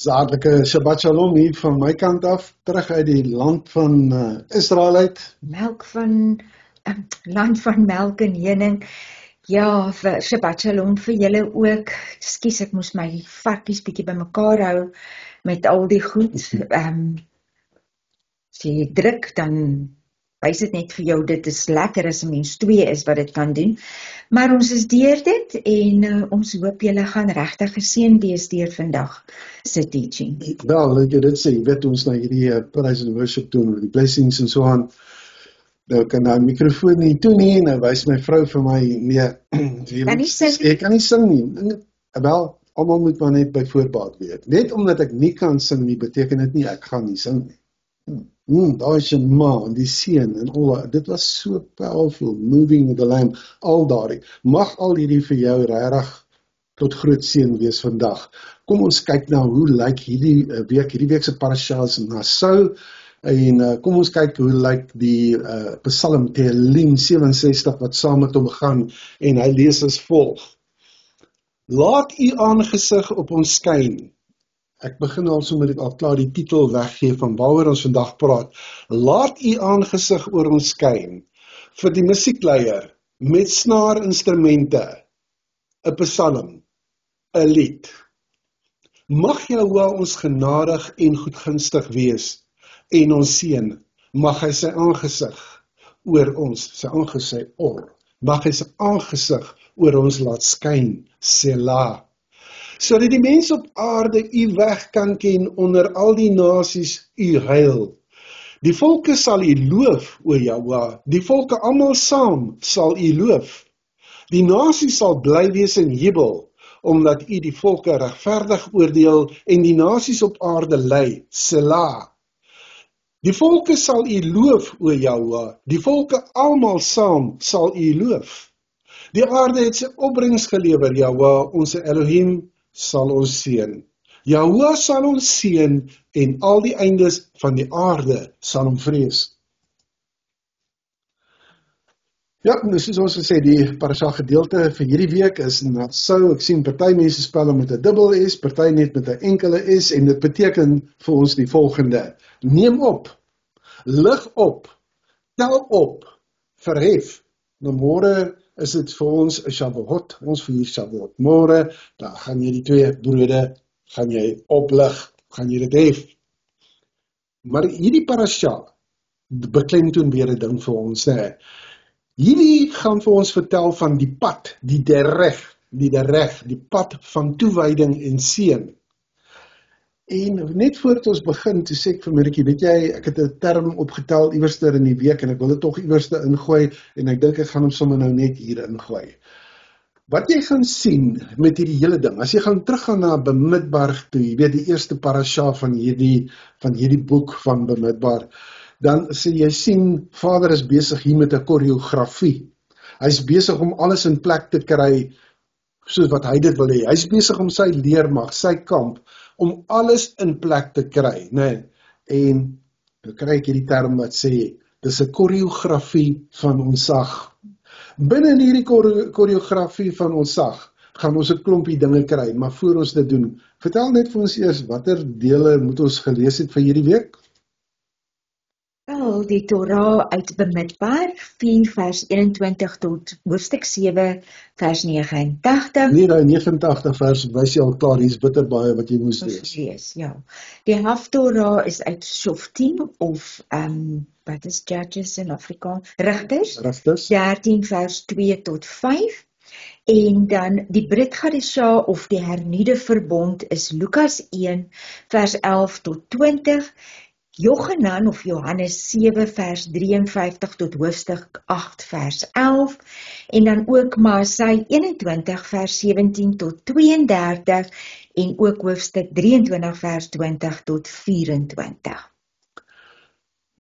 Hartlike Shabbat Shalom hier van my kant af, terug uit die land van Israel uit. Land van melk en honing. Ja, vir Shabbat Shalom vir julle ook. Ekskuus, ek moes my varkies bietjie bymekaar hou met al die goed. As jy druk, dan wys dit net vir jou, dit is lekker as 'n mens twee is wat dit kan doen. Maar ons is deur dit en ons hoop julle gaan regtig geseën wees deur vandag se teaching. Wel, ek dit sê, weet ons na hierdie praise and worship doen, die blessings en so aan. Nou kan nou mikrofoon nie toe nie, nou wys my vrou vir my, nee, ek kan nie sing nie. Wel, almal moet maar net by voorbaat weet. Net omdat ek nie kan sing nie, beteken dit nie ek gaan nie sing nie. Daar is 'n ma en die seun en al, dit was so powerful, moving with the lamb, al daardie. Mag al hierdie vir jou regtig tot groot seën wees vandag. Kom ons kyk nou hoe lyk hierdie week se parasha is Nassau, en kom ons kyk hoe lyk die Psalm Tehillim 67 wat saam met hom gaan, en hy lees as volg. Laat u aangesig op ons skyn. Ek begin al sommer al klaar die titel weggee van waaroor ons vandag praat. Laat u aangesig oor ons skyn. Vir die musiekleier met snaarinstrumente, 'n psalm, 'n lied. Mag Jahweh ons genadig en goedgunstig wees en ons seën. Mag hy sy aangesig oor ons, mag hy sy aangesig oor ons laat skyn, Selah. Sodat die mense op aarde u weg kan ken onder al die nasies u heil. Die volke sal u loof, o Jahweh, die volke almal saam sal u loof. Die nasies sal bly wees in jubel, omdat u die volke regverdig oordeel en die nasies op aarde lei, Selah. Die volke sal u loof, o Jahweh, die volke almal saam sal u loof. Die aarde het sy opbrengs gelewer, Jahweh, ons Elohim, sal ons seën. Jahweh sal ons seën en al die eindes van die aarde sal hom vrees. Ja, dus soos ons gesê, die parasha gedeelte vir hierdie week is Nassau. Ek sien party mense spel hom met 'n dubbel S, party net met 'n enkele S, en dit beteken vir ons die volgende. Neem op, lig op, tel op, verhef. Nou môre is dit vir ons 'n Shavuot, ons vier Shavuot. Môre, dan gaan jy die twee brode, gaan jy oplig, gaan jy dit hef. Maar hierdie parasha beklemtoon weer 'n ding vir ons, hè. Hierdie gaan vir ons vertel van die pad, die pad van toewyding en seën. En net voordat ons begin, toe sê ek vir Mirkie, weet jy, ek het 'n term opgetel iewerster in die week, en ek wil dit tog iewerster ingooi, en ek dink ek gaan hom sommer nou net hier ingooi. Wat jy gaan sien met hierdie hele ding, as jy gaan teruggaan na Bemidbar toe, jy weet die eerste parasha van hierdie boek van Bemidbar, dan sê jy sien, Vader is besig hier met 'n koreografie. Hy is besig om alles in plek te kry, soos wat hy dit wil hê. Hy is besig om sy leermag, sy kamp, om alles in plek te kry, né? En dan kry ek hierdie term wat sê, dis 'n koreografie van ontsag. Binne hierdie koreografie van ontsag, gaan ons 'n klompie dinge kry, maar voor ons dit doen, vertel net vir ons eers, watter dele moet ons gelees het vir hierdie week? Wel, die Torah uit Bemidbar, 4 vers 21 tot hoofstuk 7 vers 89. Nee, daai 89 vers wys jy al klaar, hier is bitter baie wat jy moes lees. Ja. Die Haftorah is uit Shoftim of wat is Judges in Afrikaans? Rigters. 13 vers 2 tot 5. En dan die Brit Hadashah of die hernuide verbond is Lukas 1 vers 11 tot 20. Johanan of Johannes 7 vers 53 tot hoofstuk 8 vers 11 en dan ook Masai 21 vers 17 tot 32 en ook hoofstuk 23 vers 20 tot 24.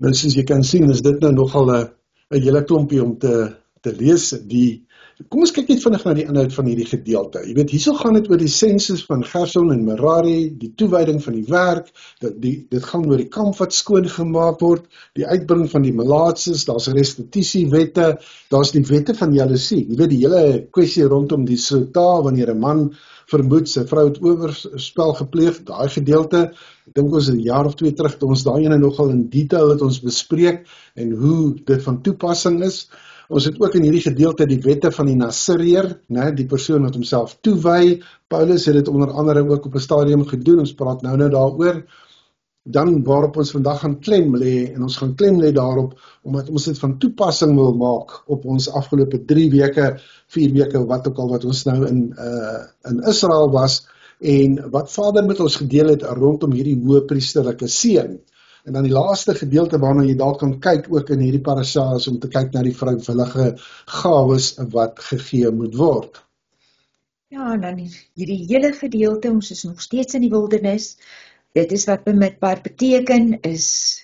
Nou, soos jy kan sien, is dit nou nogal 'n hele klompie om te lees. Kom ons kyk net vinnig na die inhoud van hierdie gedeelte. Jy weet, hierso gaan dit oor die sensus van Gerson en Merari, die toewyding van die werk, dit gaan oor die kamp wat skoongemaak word, die uitbring van die melaatses, daar's restitusiewette, daar's die wette van jaloesie. Jy weet, die hele kwessie rondom die sota, wanneer 'n man vermoed sy vrou het oorspel gepleeg, daai gedeelte, ek dink ons 'n jaar of 2 terug, het ons daai ene nogal in detail het ons bespreek, en hoe dit van toepassing is. Ons het ook in hierdie gedeelte die wette van die Nazireer, die persoon wat homself toewy. Paulus het dit onder andere ook op 'n stadium gedoen, ons praat nou daaroor. Dan waarop ons vandag gaan klem lê, en ons gaan klem lê daarop, omdat ons dit van toepassing wil maak op ons afgelope 3 weke, 4 weke, wat ook al wat ons nou in Israel was, en wat Vader met ons gedeel het rondom hierdie hoëpriesterlike seën. En dan die laaste gedeelte waarna jy dalk kan kyk ook in hierdie parasha is om te kyk na die vrywillige gawes wat gegee moet word. Ja, en dan hierdie hele gedeelte, ons is nog steeds in die wildernis. Dit is wat bemidbaar beteken, is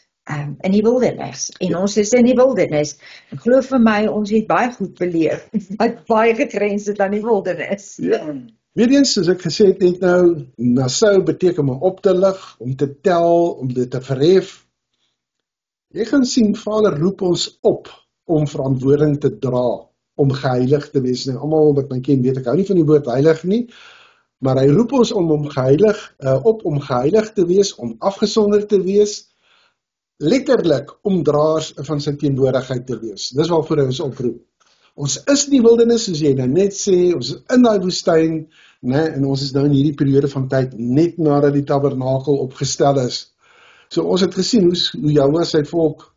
in die wildernis. En ons is in die wildernis. En glo vir my, ons het baie goed beleef. Het baie gegrens het aan die wildernis. Ja. Weer eens, soos ek gesê het net nou, Nassau beteken om op te lig, om te tel, om dit te verhef. Jy gaan sien, Vader roep ons op om verantwoording te dra, om geheilig te wees. Nou, almal wat my ken weet, ek hou nie van die woord heilig nie, maar hy roep ons om geheilig te wees, om afgesonder te wees, letterlik om draers van sy teenwoordigheid te wees. Dis waarvoor hy ons oproep. Ons is in die wildernis, soos jy nou net sê, ons is in die woestyn, en ons is nou in hierdie periode van tyd, net nadat die tabernakel opgestel is. So ons het gesien hoe Jahwe sy volk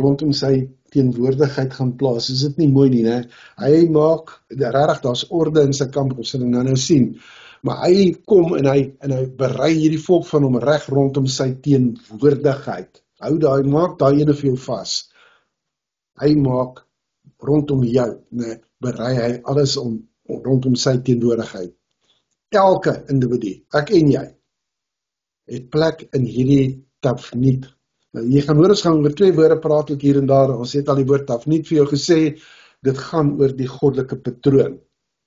rondom sy teenwoordigheid gaan plaas. Is dit nie mooi nie, né? Hy maak, regtig, daar's orde in sy kamp, ons sal dit nou sien. Maar hy kom en hy berei hierdie volk van hom reg rondom sy teenwoordigheid. Maak daai ene vir jou vas. Hy maak rondom jou, berei hy alles rondom sy teenwoordigheid. Elke individu, ek en jy, het plek in hierdie tafniet. Nou, jy gaan hoor, ons gaan oor 2 woorde praat ook hier en daar, ons het al die woord tafniet vir jou gesê, dit gaan oor die goddelike patroon.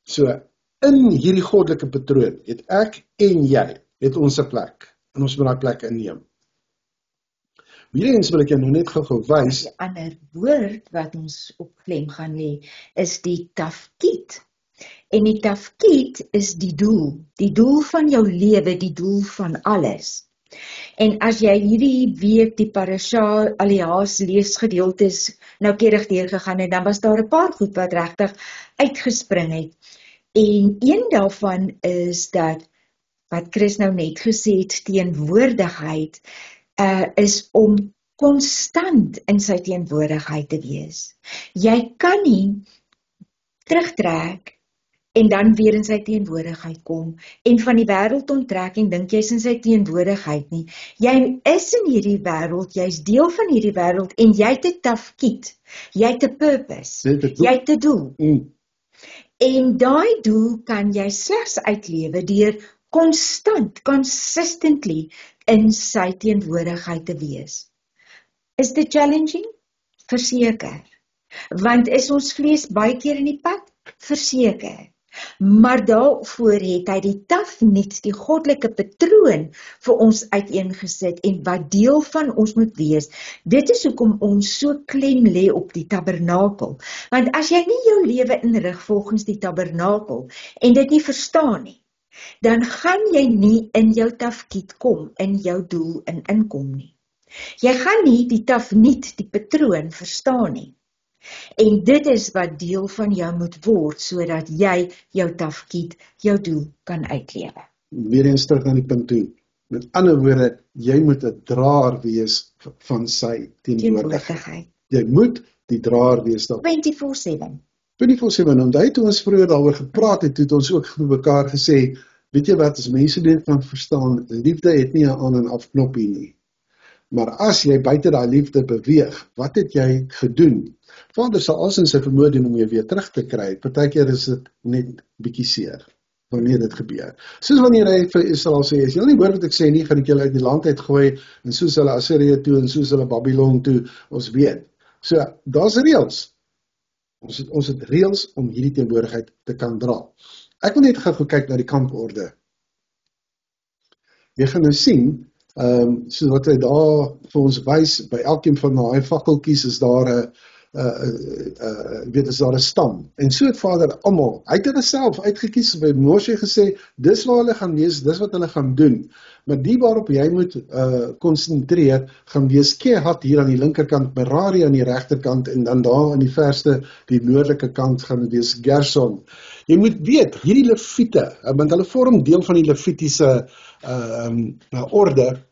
So, in hierdie goddelike patroon, het ek en jy, het ons 'n plek, en ons moet daai plek inneem. Weerens wil ek jou nou net gou wys. 'n ander woord wat ons op klem gaan lê, is die tafkiet. En die tafkiet is die doel van jou lewe, die doel van alles. En as jy hierdie week die parasha alias leesgedeeltes noukeurig deurgegaan het, dan was daar 'n paar goed wat regtig uitgespring het. En een daarvan is dat, wat Chris nou net gesê het, teenwoordigheid, is om konstant in sy teenwoordigheid te wees. Jy kan nie terugtrek en dan weer in sy teenwoordigheid kom, en van die wêreld onttrek en dink jy's in sy teenwoordigheid nie. Jy is in hierdie wêreld, jy's deel van hierdie wêreld, en jy het 'n tafkiet, jy het 'n purpose, jy het 'n doel. En daai doel kan jy slegs uitlewe deur consistently in sy teenwoordigheid te wees. Is dit challenging? Verseker. Want is ons vlees baie keer in die pad? Verseker. Maar daarvoor het hy die tafniet, die goddelike patroon vir ons uiteengesit en wat deel van ons moet wees. Dit is hoekom ons so klem lê op die tabernakel. Want as jy nie jou lewe inrig volgens die tabernakel en dit nie verstaan nie, dan gaan jy nie in jou tafkiet kom, in jou doel inkom nie. Jy gaan nie die tafniet, die patroon verstaan nie. En dit is wat deel van jou moet word, sodat jy jou tafkiet, jou doel kan uitlewe. Weereens terug na die punt toe. Met ander woorde, jy moet 'n draer wees van sy teenwoordigheid. Jy moet die draer wees daar. 24/7. 24/7, onthou toe ons vroeër daaroor gepraat het, het ons ook met mekaar gesê, weet jy wat, as mense dit kan verstaan, liefde het nie 'n aan en af knoppie nie. Maar as jy buite daai liefde beweeg, wat het jy gedoen? Vader sal alles in sy vermoë doen om jou weer terug te kry. Partykeer is dit net bietjie seer wanneer dit gebeur. Soos wanneer hy vir Israel sê, as julle nie hoor wat ek sê nie, gaan ek julle uit die land uitgooi, en soos hulle Assirië toe, en soos hulle Babylon toe, ons weet. So, daar's reëls. Ons het reëls om hierdie teenwoordigheid te kan dra. Ek wil net gou kyk na die kamporde. Jy gaan nou sien, soos wat hy daar vir ons wys, by elkeen van daai fakkeltjies is daar is daar 'n stam. En so het Vader almal, hy het hulle self uitgekies, by Moshe gesê, dis waar hulle gaan wees, dis wat hulle gaan doen. Maar die waarop jy moet konsentreer, gaan wees Kehat hier aan die linkerkant, Merari aan die regterkant, en dan daar aan die verste, die noordelike kant, gaan wees Gerson. Jy moet weet, hierdie Lewiete, want hulle vorm deel van die Lewitiese orde,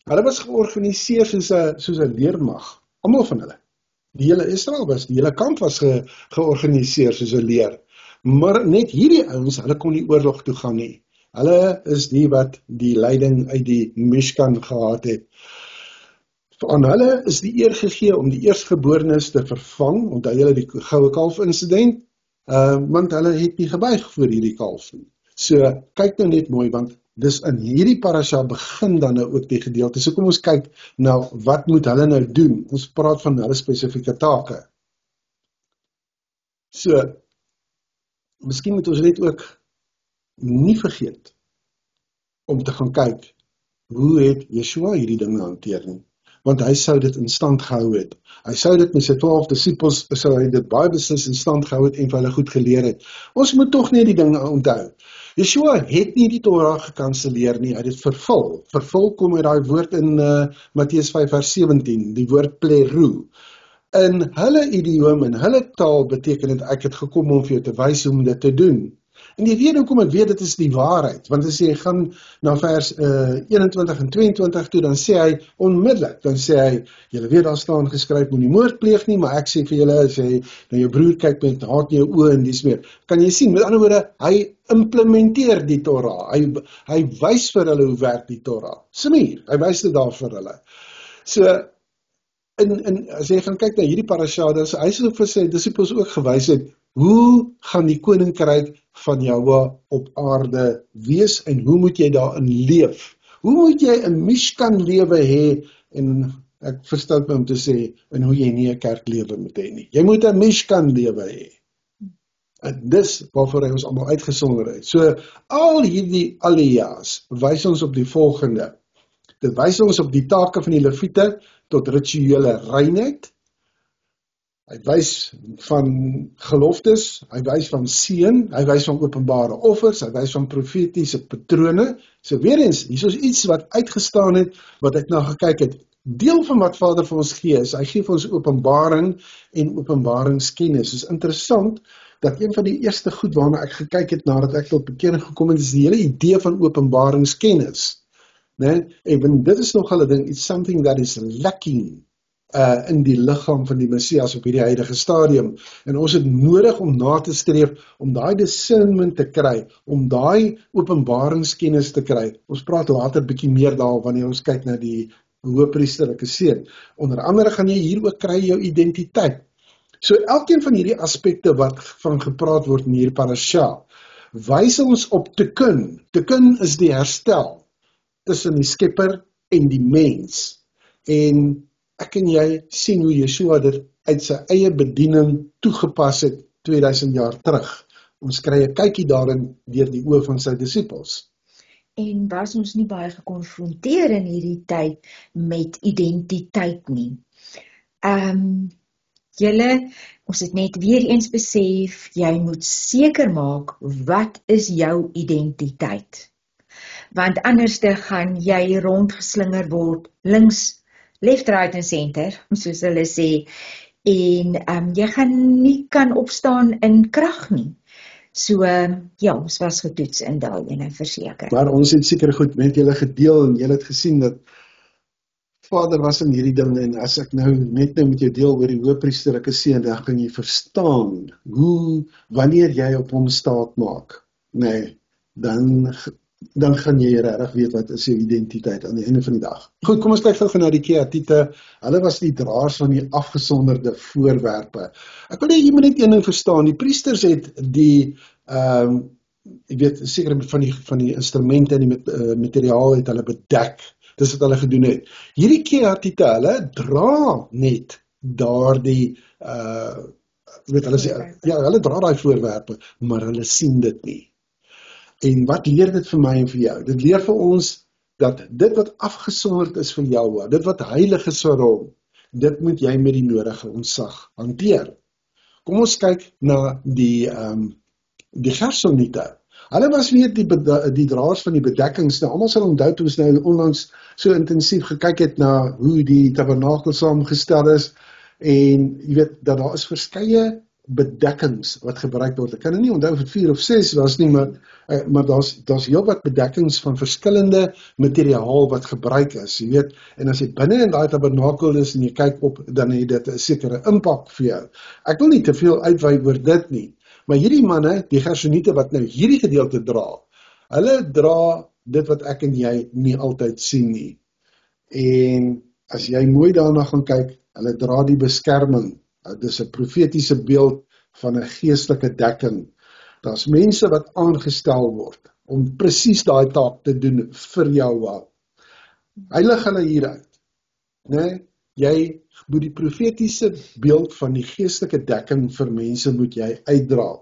hulle was georganiseer soos 'n leermag, almal van hulle. Die hele Israel was, die hele kamp was georganiseer soos 'n leer. Maar net hierdie ouens, hulle kon nie oorlog toe gaan nie. Hulle is die wat die leiding uit die Mishkan gehad het. Aan hulle is die eer gegee om die eerstgeborenes te vervang, onthou julle die goue kalf insident, want hulle het nie gebuig voor hierdie kalf nie. So, kyk nou net mooi, want dis in hierdie parasha begin dan nou ook die gedeelte. So kom ons kyk nou, wat moet hulle nou doen? Ons praat van hulle spesifieke take. So, miskien moet ons net ook nie vergeet om te gaan kyk, hoe het Yeshua hierdie dinge hanteer nie? Want hy sou dit in stand gehou het. Hy sou dit met sy 12 disciples, sou hy dit baie beslis in stand gehou het en vir hulle goed geleer het. Ons moet tog net die dinge onthou. Yeshua het nie die Torah gekanseleer nie, hy het dit vervul. Vervul kom uit daai woord in Matteus 5 vers 17, die woord pleru. In hulle idioom, in hulle taal beteken dit, ek het gekom om vir jou te wys hoe om dit te doen. En die rede hoekom ek weet, dit is die waarheid, want as jy gaan na vers 21 en 22 toe, dan sê hy onmiddellik, dan sê hy, julle weet daar staan geskryf, moenie moord pleeg nie, maar ek sê vir julle, as jy na jou broer kyk met haat in jou oë en dis meer, kan jy sien, met ander woorde, hy implementeer die Torah, hy wys vir hulle hoe werk die Torah, Smeer, hy wys dit daar vir hulle. So, as jy gaan kyk na hierdie parasha, hy sê vir sy disciples ook gewys het, hoe gaan die koninkryk van Jahwe op aarde wees en hoe moet jy daarin leef? Hoe moet jy 'n Mishkan lewe hê, en ek verstout my om te sê, en hoe jy nie 'n kerklewe moet hê nie. Jy moet 'n Mishkan lewe hê. En dis waarvoor hy ons almal uitgesonder het. So, al hierdie alias wys ons op die volgende. Dit wys ons op die take van die Lewiete tot rituele reinheid. Hy wys van geloftes, hy wys van seën, hy wys van openbare offers, hy wys van profetiese patrone. So weer eens, hier is iets wat uitgestaan het, wat ek nou gekyk het. Deel van wat Vader vir ons gee is, hy gee vir ons openbaring en openbaringskennis. Het is interessant, dat een van die eerste goed waarna ek gekyk het, nadat ek tot bekering gekom het, is die hele idee van openbaringskennis. Nee? En dit is nogal 'n ding, it's something that is lacking in die liggaam van die Messias op hierdie huidige stadium. En ons het nodig om na te streef, om daai discernment te kry, om daai openbaringskennis te kry. Ons praat later bietjie meer daar, wanneer ons kyk na die hoëpriesterlike seën. Onder andere gaan jy hier ook kry jou identiteit. So elkeen van hierdie aspekte wat van gepraat word in hierdie parasha, wys ons op Tikkun. Tikkun is die herstel tussen die skepper en die mens. En ek en jy sien hoe Yeshua dit uit sy eie bediening toegepas het 2000 jaar terug. Ons kry 'n kykie daarin deur die oë van sy disippels. En was ons nie baie gekonfronteer in hierdie tyd met identiteit nie. Ons het net weer eens besef, jy moet seker maak, wat is jou identiteit? Want anders gaan jy rondgeslinger word, links, left, right en center, soos hulle sê, en jy gaan nie kan opstaan in krag nie. So, ja, ons was getoets in daai ene verseker. Maar ons het seker goed met julle gedeel, en julle het gesien dat Vader was in hierdie ding, en as ek nou net met jou deel oor die hoëpriesterlike seën, dan kan jy verstaan, wanneer jy op hom staat maak, nee, dan dan gaan jy regtig weet wat is jou identiteit aan die einde van die dag. Goed, kom ons kyk gou na die Kehatite. Hulle was die draers van die afgesonderde voorwerpe. Ek wil jy moet net een ding verstaan, die priesters het die ek weet seker van die instrumente en die materiaal het hulle bedek. Dis wat hulle gedoen het. Hierdie Kehatite, hulle dra net daardie hulle sê, ja, hulle dra daai voorwerpe, maar hulle sien dit nie. En wat leer dit vir my en vir jou? Dit leer vir ons dat dit wat afgesonderd is vir jou, dit wat heilig is vir hom, dit moet jy met die nodige ontzag hanteer. Kom ons kyk na die Gersoniete. Hulle was weer die draers van die bedekkings. Nou, almal sal onthou toe ons nou onlangs so intensief gekyk het na hoe die tabernakel saamgestel is, en jy weet, dat daar is verskeie bedekkings wat gebruik word. Ek kan nie onthou of het 4 of 6 was nie, maar daar's heel wat bedekkings van verskillende materiaal wat gebruik is, jy weet, en as jy binne in daai tabernakel is en jy kyk op, dan het dit 'n sekere impak vir jou. Ek wil nie te veel uitwy oor dit nie, maar hierdie manne, die Gersoniete wat nou hierdie gedeelte dra, hulle dra dit wat ek en jy nie altyd sien nie. En as jy mooi daarna gaan kyk, hulle dra die beskerming. Dit is 'n profetiese beeld van 'n geestelike dekking. Daar's mense wat aangestel word om presies daai taak te doen vir jou. Hy lig hulle hieruit. Nee, jy moet die profetiese beeld van die geestelike dekking vir mense moet jy uitdra.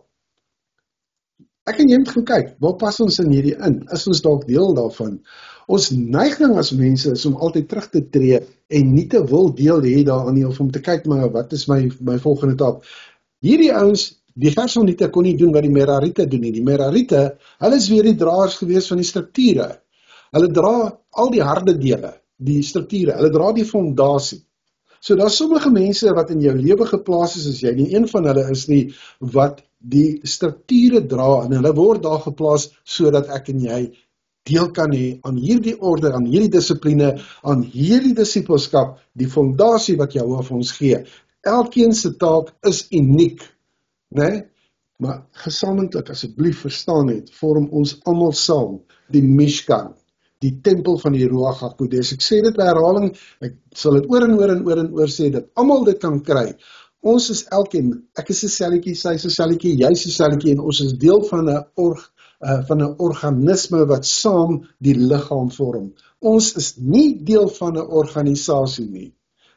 Ek en jy moet gaan kyk, waar pas ons in hierdie in? Is ons dalk deel daarvan? Ons neiging as mense is om altyd terug te tree en nie te wil deel hê daaraan nie, of om te kyk, maar wat is my volgende taak? Hierdie ouens, die Gersoniete kon nie doen wat die Merariete doen nie. Die Merariete, hulle is weer die draers gewees van die strukture. Hulle dra al die harde dele, die strukture, hulle dra die fondasie. So daar is sommige mense wat in jou lewe geplaas is, as jy nie een van hulle is nie, wat die strukture dra, en hulle word daar geplaas, sodat ek en jy deel kan hê aan hierdie orde, aan hierdie dissipline, aan hierdie disipelskap, die fondasie wat Jehova vir ons gee. Elkeen se taak is uniek, né? Maar gesamentlik, asseblief verstaan het, vorm ons almal saam die Mishkan, die tempel van die Ruach HaKodesh. Ek sê dit by herhaling, ek sal dit oor en oor en oor en oor sê, dat almal dit kan kry. Ons is elkeen, ek is 'n selletjie, sy is 'n selletjie, jy is 'n selletjie, en ons is deel van 'n organisme wat saam die liggaam vorm. Ons is nie deel van 'n organisasie nie.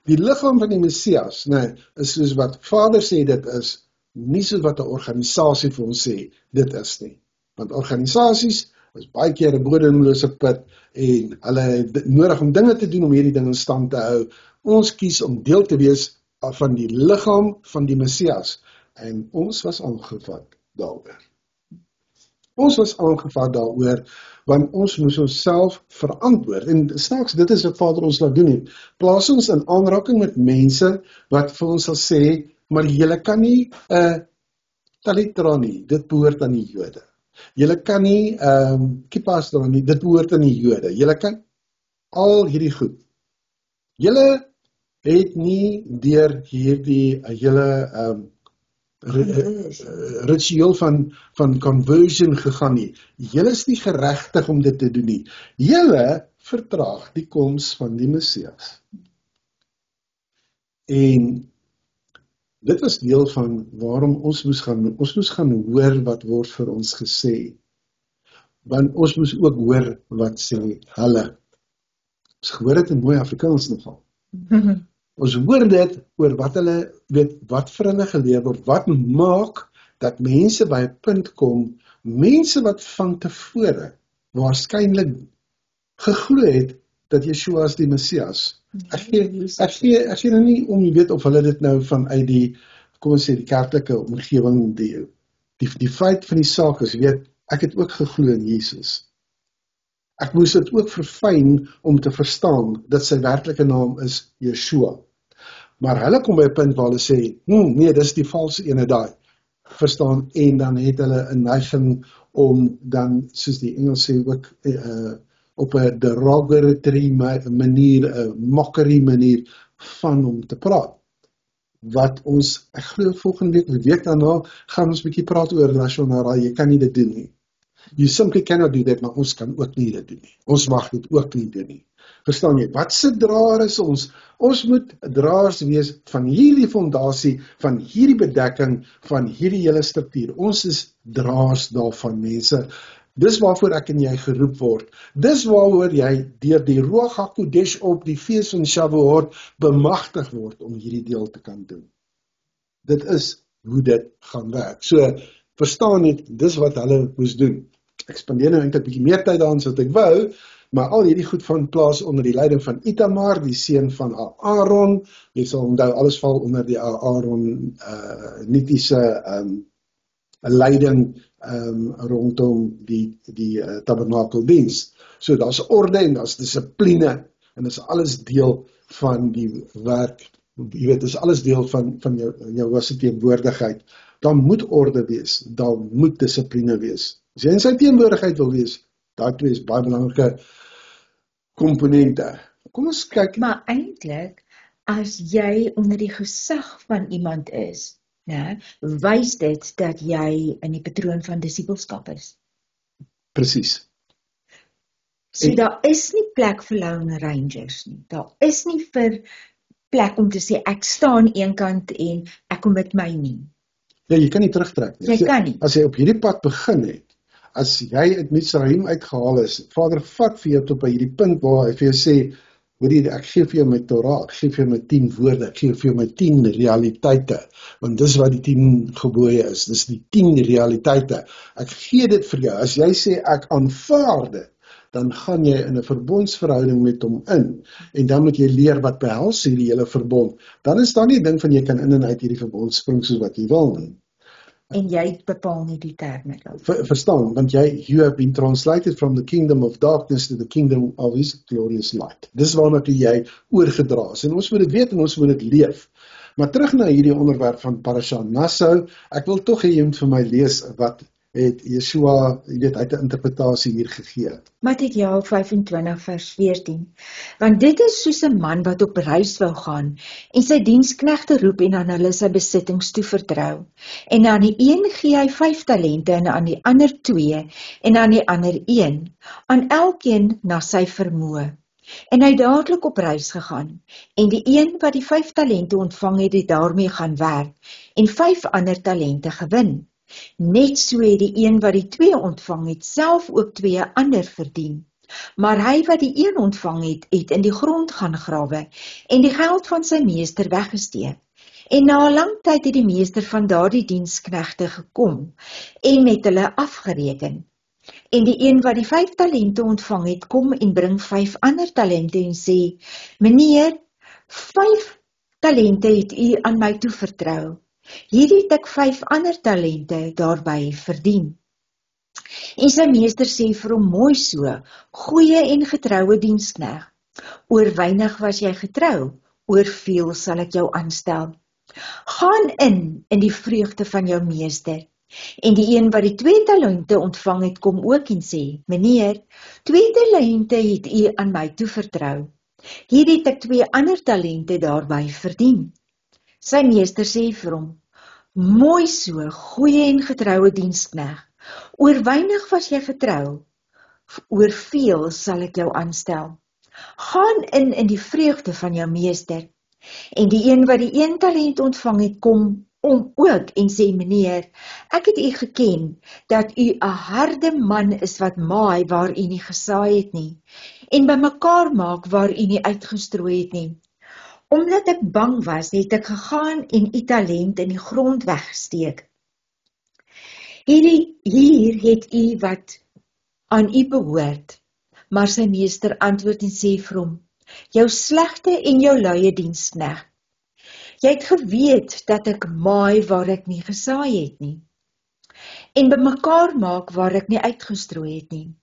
Die liggaam van die Messias, nee, is soos wat Vader sê dit is, nie soos wat 'n organisasie vir ons sê dit is nie. Want organisasies is baie keer 'n bodemlose put, en hulle het nodig om dinge te doen om hierdie ding in stand te hou. Ons kies om deel te wees van die liggaam van die Messias, en ons was aangevat daaroor. Ons was aangevat daaroor, want ons moes onsself verantwoord, en snaaks, dit is wat Vader ons laat doen het. Plaas ons in aanraking met mense, wat vir ons sal sê, maar julle kan nie talit dra nie, dit behoort aan die Jode. Julle kan nie kippas dra nie, dit behoort aan die Jode. Julle kan al hierdie goed. Julle het nie deur hierdie hele ritueel van conversion gegaan nie. Julle is nie geregtig om dit te doen nie. Julle vertraag die koms van die Messias. En dit was deel van waarom ons moes gaan hoor wat word vir ons gesê. Want ons moes ook hoor wat sê hulle. Ons gehoor dit in mooi Afrikaans nogal. Ons hoor dit oor wat hulle, weet, wat vir hulle geleer word, wat maak dat mense by 'n punt kom, mense wat van tevore waarskynlik geglo het dat Yeshua is die Messias. Ek gee nou nie om, jy weet, of hulle dit nou vanuit die, kom ons sê, die kerklike omgewing, die feit van die saak is, weet, ek het ook geglo in Jesus. Ek moes dit ook verfyn om te verstaan dat sy werklike naam is Yeshua. Maar hulle kom by 'n punt waar hulle sê, nee, dis die valse ene daai. Verstaan, en dan het hulle 'n neiging om dan, soos die Engels sê, ook op 'n derogatory manier, 'n mockery manier van hom te praat. Wat ons, ek glo volgende week daarna, gaan ons 'n bietjie praat oor Lashon Hara, jy kan nie dit doen nie. You simply cannot do that, maar ons kan ook nie dit doen nie. Ons mag dit ook nie doen nie. Verstaan jy? Wat se draer is ons? Ons moet draers wees van hierdie fondasie, van hierdie bedekking, van hierdie hele struktuur. Ons is draers daarvan, mense. Dis waarvoor ek en jy geroep word. Dis waaroor jy deur die Ruach HaKodesh op die fees van Shavuot bemagtig word om hierdie deel te kan doen. Dit is hoe dit gaan werk. So, verstaan net, dis wat hulle moes doen. Ek spandeer nou eintlik 'n bietjie meer tyd daaraan as wat ek wou, maar al hierdie goed van plaas onder die leiding van Itamar, die seun van Aaron. Jy sal onthou, alles val onder die Aaron nitiese leiding rondom die tabernakeldiens. So daar's orde en daar's dissipline en dis alles deel van die werk. Jy weet, dis alles deel van jou teenwoordigheid. Daar moet orde wees, daar moet dissipline wees. As jy in sy teenwoordigheid wil wees, daai twee is baie belangrike komponente. Kom ons kyk. Maar eintlik, as jy onder die gesag van iemand is, wys dit dat jy in die patroon van disippelskap is. Presies. So daar is nie plek vir Lone Rangers nie. Daar is nie vir plek om te sê, ek staan een kant en ek kom met my nie. Ja, jy kan nie terugtrek nie. Jy kan nie. As jy op hierdie pad begin het, as jy uit Mitzrayim uitgehaal is, Vader vat vir jou tot by hierdie punt waar hy vir jou sê, hoorie, ek gee vir jou my Torah, ek gee vir jou my 10 woorde, ek gee vir jou my 10 realiteite, want dis wat die 10 gebooie is, dis die 10 realiteite. Ek gee dit vir jou, as jy sê, ek aanvaar dit, dan gaan jy in 'n verbondsverhouding met hom in, en dan moet jy leer wat behels hierdie hele verbond. Dan is daar nie 'n ding van jy kan in en uit hierdie verbond spring soos wat jy wil nie. En jy bepaal nie die terme. Verstaan, want you have been translated from the kingdom of darkness to the kingdom of his glorious light. Dis waarna toe jy oorgedra is, en ons moet dit weet en ons moet dit leef. Maar terug na hierdie onderwerp van Parasha Nassau, ek wil tog hê jy moet vir my lees wat het Yeshua, jy weet, uit 'n interpretasie hier gegee. Matteus 25 vers 14. Want dit is soos 'n man wat op reis wou gaan en sy diensknegte roep en aan hulle sy besittings toevertrou. En aan die een gee hy 5 talente en aan die ander 2 en aan die ander 1, aan elkeen na sy vermoë. En hy dadelik op reis gegaan, en die een wat die 5 talente ontvang het daarmee gaan werk, en 5 ander talente gewin. Net so het die een wat die 2 ontvang het, self ook 2 ander verdien. Maar hy wat die 1 ontvang het, het in die grond gaan grawe, en die geld van sy meester weggesteek. En na 'n lang tyd het die meester van daardie diensknegte gekom, en met hulle afgereken. En die een wat die 5 talente ontvang het, kom en bring 5 ander talente en sê, meneer, 5 talente het u aan my toevertrou. Hier het ek 5 ander talente daarby verdien. En sy meester sê vir hom, mooi so, goeie en getroue diensknegt. Oor weinig was jy getrou, oor veel sal ek jou aanstel. Gaan in die vreugde van jou meester. En die een wat die 2 talente ontvang het, kom ook en sê, meneer, 2 talente het u aan my toevertrou. Hier het ek 2 ander talente daarby verdien. Sy meester sê vir hom, mooi so, goeie en getroue diensknegt. Oor weinig was jy getrou, oor veel sal ek jou aanstel. Gaan in die vreugde van jou meester. En die een wat die 1 talent ontvang het, kom om ook en sê, meneer, ek het u geken, dat u 'n harde man is wat maai waar u nie gesaai het nie, en bymekaar maak waar u nie uitgestrooi het nie. Omdat ek bang was, het ek gegaan en u talent in die grond weggesteek. Hier het u wat aan u behoort, maar sy meester antwoord en sê vir hom, jou slegte en jou luie diensknegt. Jy het geweet dat ek maai waar ek nie gesaai het nie, en bymekaar maak waar ek nie uitgestrooi het nie.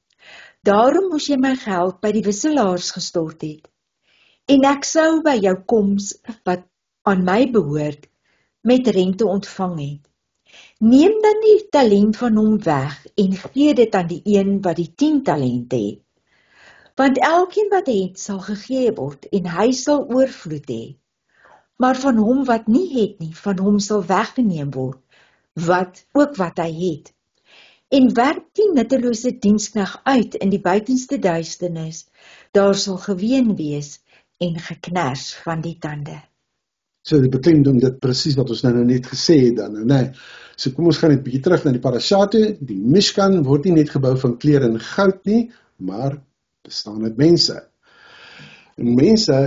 Daarom moes jy my geld by die wisselaars gestort het, en ek sou by jou koms wat aan my behoort, met rente ontvang het. Neem dan die talent van hom weg, en gee dit aan die een wat die 10 talente het. Want elkeen wat het, sal gegee word, en hy sal oorvloed hê. Maar van hom wat nie het nie, van hom sal weggeneem word, wat hy het. En werk die nuttelose diensknegt uit in die buitenste duisternis, daar sal geween wees en geknars van die tande. So dit beklemtoon dit presies wat ons nou net gesê het dan, nee. So kom ons gaan net bietjie terug na die parasha toe. Die Mishkan word nie net gebou van kleer en goud nie, maar bestaan uit mense. En mense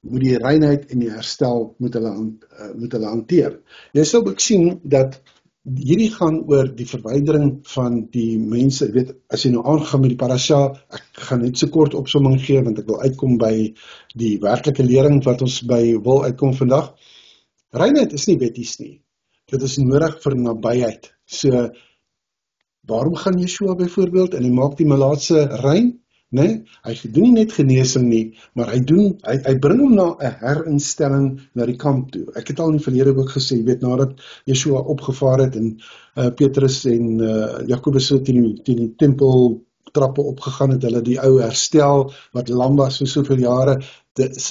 moet die reinheid en die herstel moet hulle hanteer. Jy sal ook sien dat hierdie gaan oor die verwydering van die mense. Jy weet, as jy nou aangaan met die parasha, ek gaan net so kort opsomming gee, want ek wil uitkom by die werklike lering wat ons by wil uitkom vandag. Reinheid is nie wetties nie. Dit is nodig vir nabyheid. So, waarom gaan Yeshua byvoorbeeld en hy maak die malaatse rein? Nee, hy doen nie net genesing nie, maar hy bring hom na 'n herinstelling na die kamp toe. Ek het al in die verlede ook gesê, weet, nadat Yeshua opgevaar het en Petrus en Jakobus so teen die tempel trappe opgegaan het, hulle die ou herstel wat lam was vir soveel jare.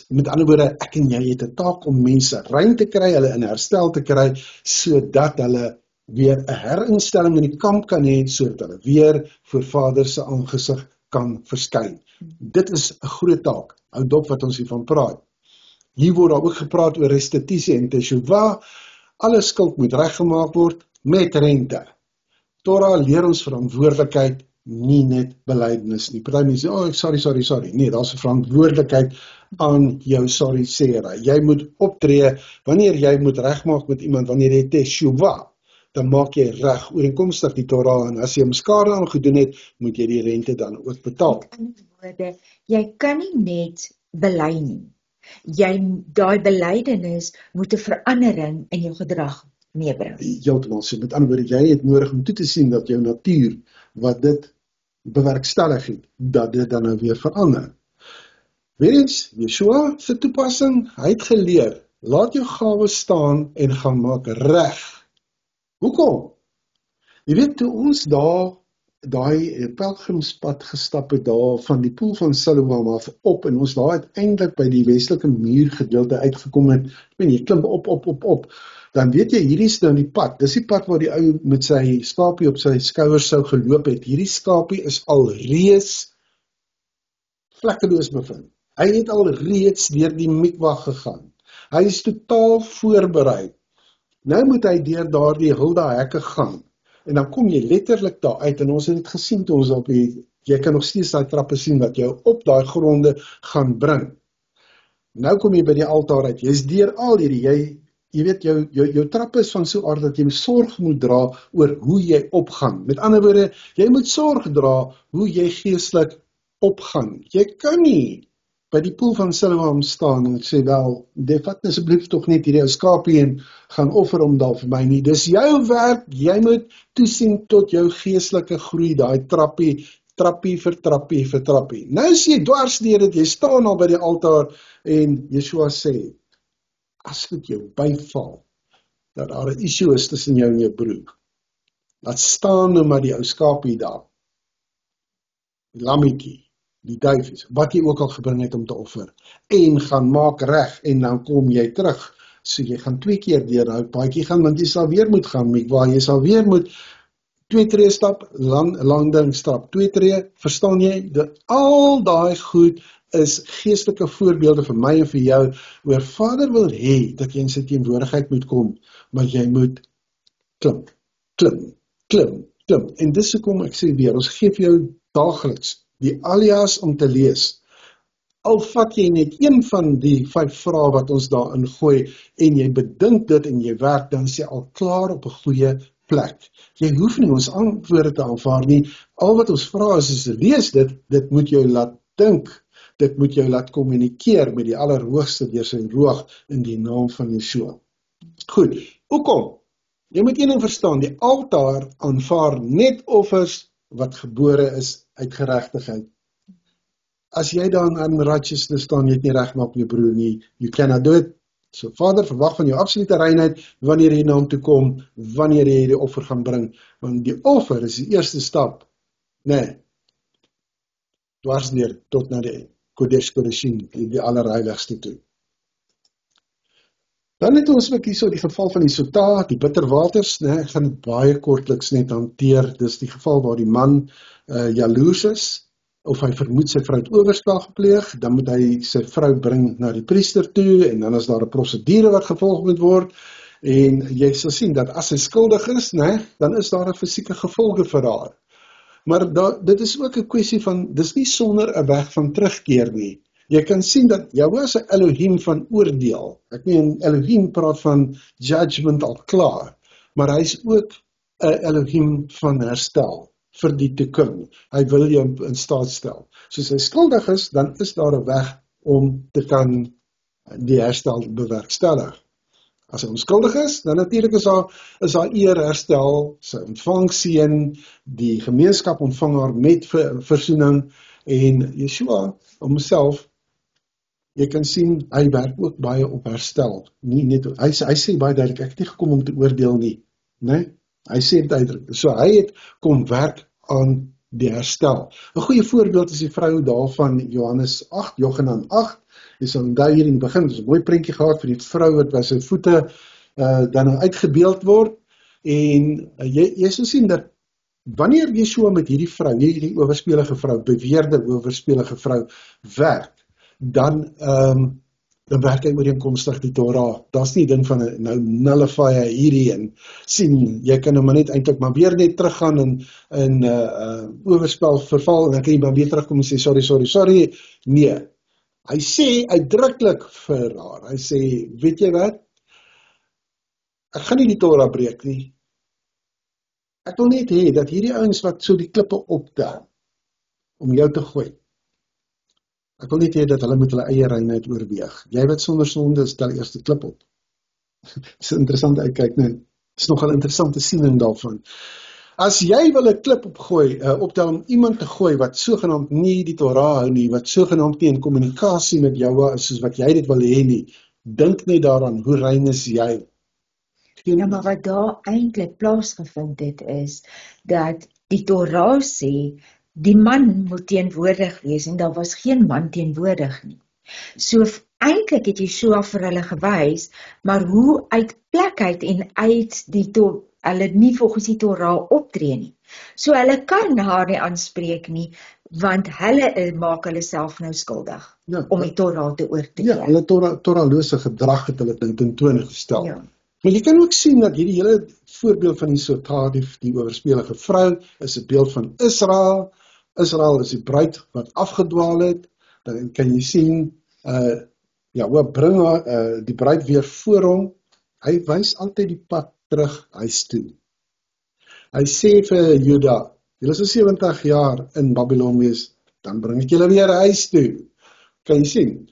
Met ander woorde, ek en jy het 'n taak om mense rein te kry, hulle in herstel te kry, sodat hulle weer 'n herinstelling in die kamp kan hê, sodat hulle weer voor Vader se aangesig kan verskyn. Dit is 'n groot taak, hou dop wat ons hiervan praat. Hier word daar ook gepraat oor restitusie en teshuvah. Alle skuld moet reggemaak word met rente. Torah leer ons verantwoordelikheid, nie net belydenis nie. Party mense sê, sorry. Nee, daar's 'n verantwoordelikheid aan jou sorry sê. Jy moet optree wanneer jy moet regmaak met iemand, wanneer jy teshuvah, dan maak jy reg ooreenkomstig die Torah, en as jy hom skade aangedoen het, moet jy die rente dan ook betaal. Met ander woorde, jy kan nie net bely nie. Daai belydenis moet 'n verandering in jou gedrag meebring. Heeltemal so. Met ander woorde, jy het nodig om toe te sien dat jou natuur, wat dit bewerkstellig het, dat dit dan nou weer verander. Weerens, Yeshua se toepassing, hy het geleer, laat jou gawes staan en gaan maak reg. Hoekom? Jy weet, toe ons daai pelgrimspad gestap het daar van die poel van Siloam af op, en ons daar uiteindelik by die westelike muurgedeelte uitgekom het, jy klim op, dan weet jy, hierdie is nou die pad, dis die pad waar die ou met sy skapie op sy skouers sou geloop het. Hierdie skapie is al reeds vlekkeloos bevind. Hy het al reeds deur die mikwa gegaan. Hy is totaal voorberei. Nou moet hy deur daardie Hilda hekke gaan. En dan kom jy letterlik daar uit, en ons het dit gesien toe ons op jy kan nog steeds daai trappe sien wat jou op daai gronde gaan bring. Nou kom jy by die altaar uit, jy is deur al hierdie, jy weet, jou trappe is van so aard dat jy sorg moet dra oor hoe jy opgaan. Met ander woorde, jy moet sorg dra hoe jy geestelik opgaan. Jy kan nie by die poel van Siloam staan en sê, wel, vat asseblief tog net hierdie ou skapie en gaan offer hom daar vir my nie. Dis jou werk, jy moet toesien tot jou geestelike groei, daai trappie vir trappie. Nou is jy dwars deur dit, jy staan al by die altaar en Yeshua sê, as dit jou byval, dat daar 'n issue is tussen jou en jou broer, laat staan nou maar die ou skapie daar, die lammetjie, die duifies, wat jy ook al gebring het om te offer, en gaan maak reg, en dan kom jy terug, so jy gaan 2 keer deur daai paadjie gaan, want jy sal weer moet gaan, waar jy sal weer moet 2 tree stap, landing stap, 2 tree, verstaan jy, al daai goed is geestelike voorbeelde vir my en vir jou, oor Vader wil hê, dat jy in sy teenwoordigheid moet kom, maar jy moet klim, en dis hoekom ek sê weer, ons gee vir jou daagliks die alias om te lees. Al vat jy net een van die 5 vrae wat ons daarin gooi, en jy bedink dit en jy werk, dan is jy al klaar op 'n goeie plek. Jy hoef nie ons antwoorde te aanvaar nie, al wat ons vra is lees dit moet jou laat dink, dit moet jou laat kommunikeer met die Allerhoogste deur sy Ruach in die naam van Yeshua. Goed, hoekom? Jy moet een ding verstaan, die altaar aanvaar net offers wat gebore is uit geregtigheid. As jy dan in righteousness staan, jy het nie reg maak met jou broer nie, you cannot do it. So Vader verwag van jou absolute reinheid, wanneer jy na hom toe kom, wanneer jy die offer gaan bring, want die offer is die eerste stap, dwars deur tot na die Kodesh Kodeshim, die allerheiligste toe. Dan het ons ook hierso die geval van die Sota, die bitterwaters, né? Ek gaan dit baie kortliks net hanteer. Dis die geval waar die man jaloers is, of hy vermoed sy vrou het oorspel gepleeg, dan moet hy sy vrou bring na die priester toe, en dan is daar 'n prosedure wat gevolg moet word, en jy sal sien dat as sy skuldig is, né, dan is daar 'n fisieke gevolge vir haar. Maar dit is ook 'n kwessie van, dis nie sonder 'n weg van terugkeer nie. Jy kan sien dat Jahwe is 'n Elohim van oordeel. Ek meen, Elohim praat van judgment al klaar, maar hy is ook 'n Elohim van herstel vir die toekoms. Hy wil jou in staat stel. Soos hy skuldig is, dan is daar 'n weg om te kan die herstel bewerkstellig. As hy onskuldig is, dan natuurlik is daar eer herstel, sy ontvang seën, die gemeenskap ontvang haar met versoening, en Yeshua homself, jy kan sien, hy werk ook baie op herstel. Nie net, hy sê baie duidelik, ek het nie gekom om te oordeel nie, né? Hy sê duidelik, so hy het kom werk aan die herstel. 'n goeie voorbeeld is die vrou daarvan Johannes 8, Johanan 8, jy sal onthou hier in die begin, dis 'n mooi prentjie gehad vir die vrou wat by sy voete dan uitgebeeld word, en jy sal sien dat wanneer Yeshua met hierdie vrou, hierdie owerspelige vrou, beweerde owerspelige vrou werk, dan werk hy ooreenkomstig die Torah. Daar's nie ding van nou nullify hierdie en sien, jy kan nou maar net eintlik maar weer net teruggaan en oorspel verval, en dan kan jy maar weer terugkom en sê sorry. Nee, hy sê uitdruklik vir haar, hy sê, weet jy wat, ek gaan nie die Torah breek nie. Ek wil net hê dat hierdie ouens wat so die klippe optel om jou te gooi, ek wil net hê dat hulle met hulle eie reinheid oorweeg. Jy wat sonder sonde, stel eers die klip op. Dis 'n interessante uitkyk, nee. Dis nogal 'n interessante siening daarvan. As jy wil 'n klip optel om iemand te gooi wat sogenaamd nie die Torah hou nie, wat sogenaamd nie in kommunikasie met jou is soos wat jy dit wil hê nie, dink net daaraan, hoe rein is jy? Ja, maar wat daar eintlik plaasgevind het is, dat die Torah sê, die man moet teenwoordig wees, en daar was geen man teenwoordig nie. So eintlik het Yeshua vir hulle gewys, maar hoe uit plek uit en uit hulle nie volgens die Torah optree nie. So hulle kan haar nie aanspreek nie, want hulle maak hulle self nou skuldig, om die Torah te oortree. Ja, hulle Torahlose gedrag het hulle ten toon gestel. Ja. Maar jy kan ook sien dat hierdie hele voorbeeld van die Sota, die owerspelige vrou, is 'n beeld van Israel. Israel is die bruid wat afgedwaal het. Dan kan jy sien, hoe bring die bruid weer voor hom. Hy wys altyd die pad terug huis toe. Hy sê vir Juda, julle is 70 jaar in Babylon wees, dan bring ek julle weer huis toe. Kan jy sien?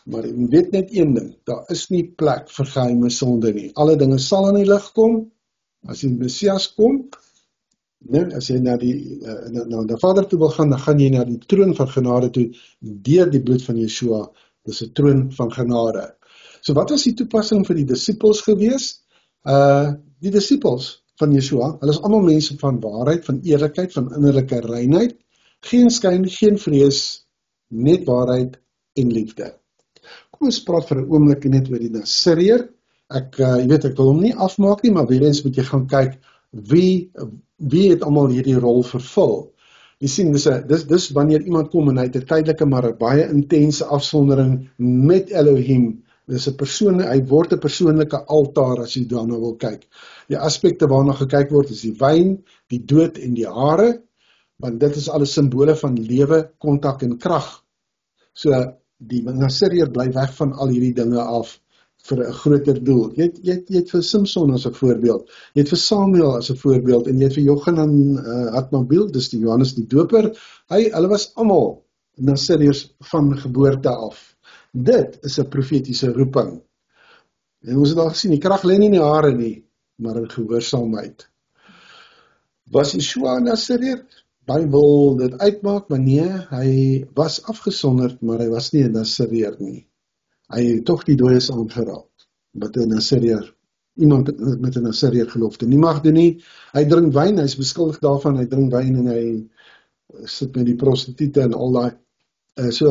Maar jy weet net een ding, daar is nie plek vir geheime sonde nie. Alle dinge sal aan die lig kom, as die Messias kom, as jy na die Vader toe wil gaan, dan gaan jy na die troon van genade toe, deur die bloed van Yeshua, dis 'n troon van genade. So wat was die toepassing vir die disippels gewees? Die disippels van Yeshua, hulle is almal mense van waarheid, van eerlikheid, van innerlike reinheid, geen skyn, geen vrees, net waarheid en liefde. Kom ons praat vir 'n oomblik net oor die Nasiriër. Ek wil hom nie afmaak nie, maar weer eens moet jy gaan kyk, wie het almal hierdie rol vervul. Jy sien, dis wanneer iemand kom en hy het 'n tydelike, maar 'n baie intense afsondering met Elohim. Dis 'n persoon, hy word 'n persoonlike altaar as jy daarna wil kyk. Die aspekte waarna gekyk word is die wyn, die dood en die hare, want dit is alles simbole van lewe, kontak en krag. So die Nasiriër bly weg van al hierdie dinge af vir 'n groter doel. Jy het vir Samson as 'n voorbeeld, jy het vir Samuel as 'n voorbeeld, en jy het vir Jochanan Hatmabil, dis die Johannes die Doper, hulle was almal Nasiriërs van geboorte af. Dit is 'n profetiese roeping. En ons het al gesien, die krag lê nie in die hare nie, maar in gehoorsaamheid. Was Yeshua Nasiriër? Bybel dit uitmaak, maar nee, hy was afgesonderd, maar hy was nie 'n Nasiriër nie. Hy het tog die dooies aangeraak, wat 'n Nasiriër, iemand met 'n Nasiriër gelofte nie mag doen nie. Hy drink wyn, hy is beskuldig daarvan, hy drink wyn en hy sit met die prostituie en al daai, so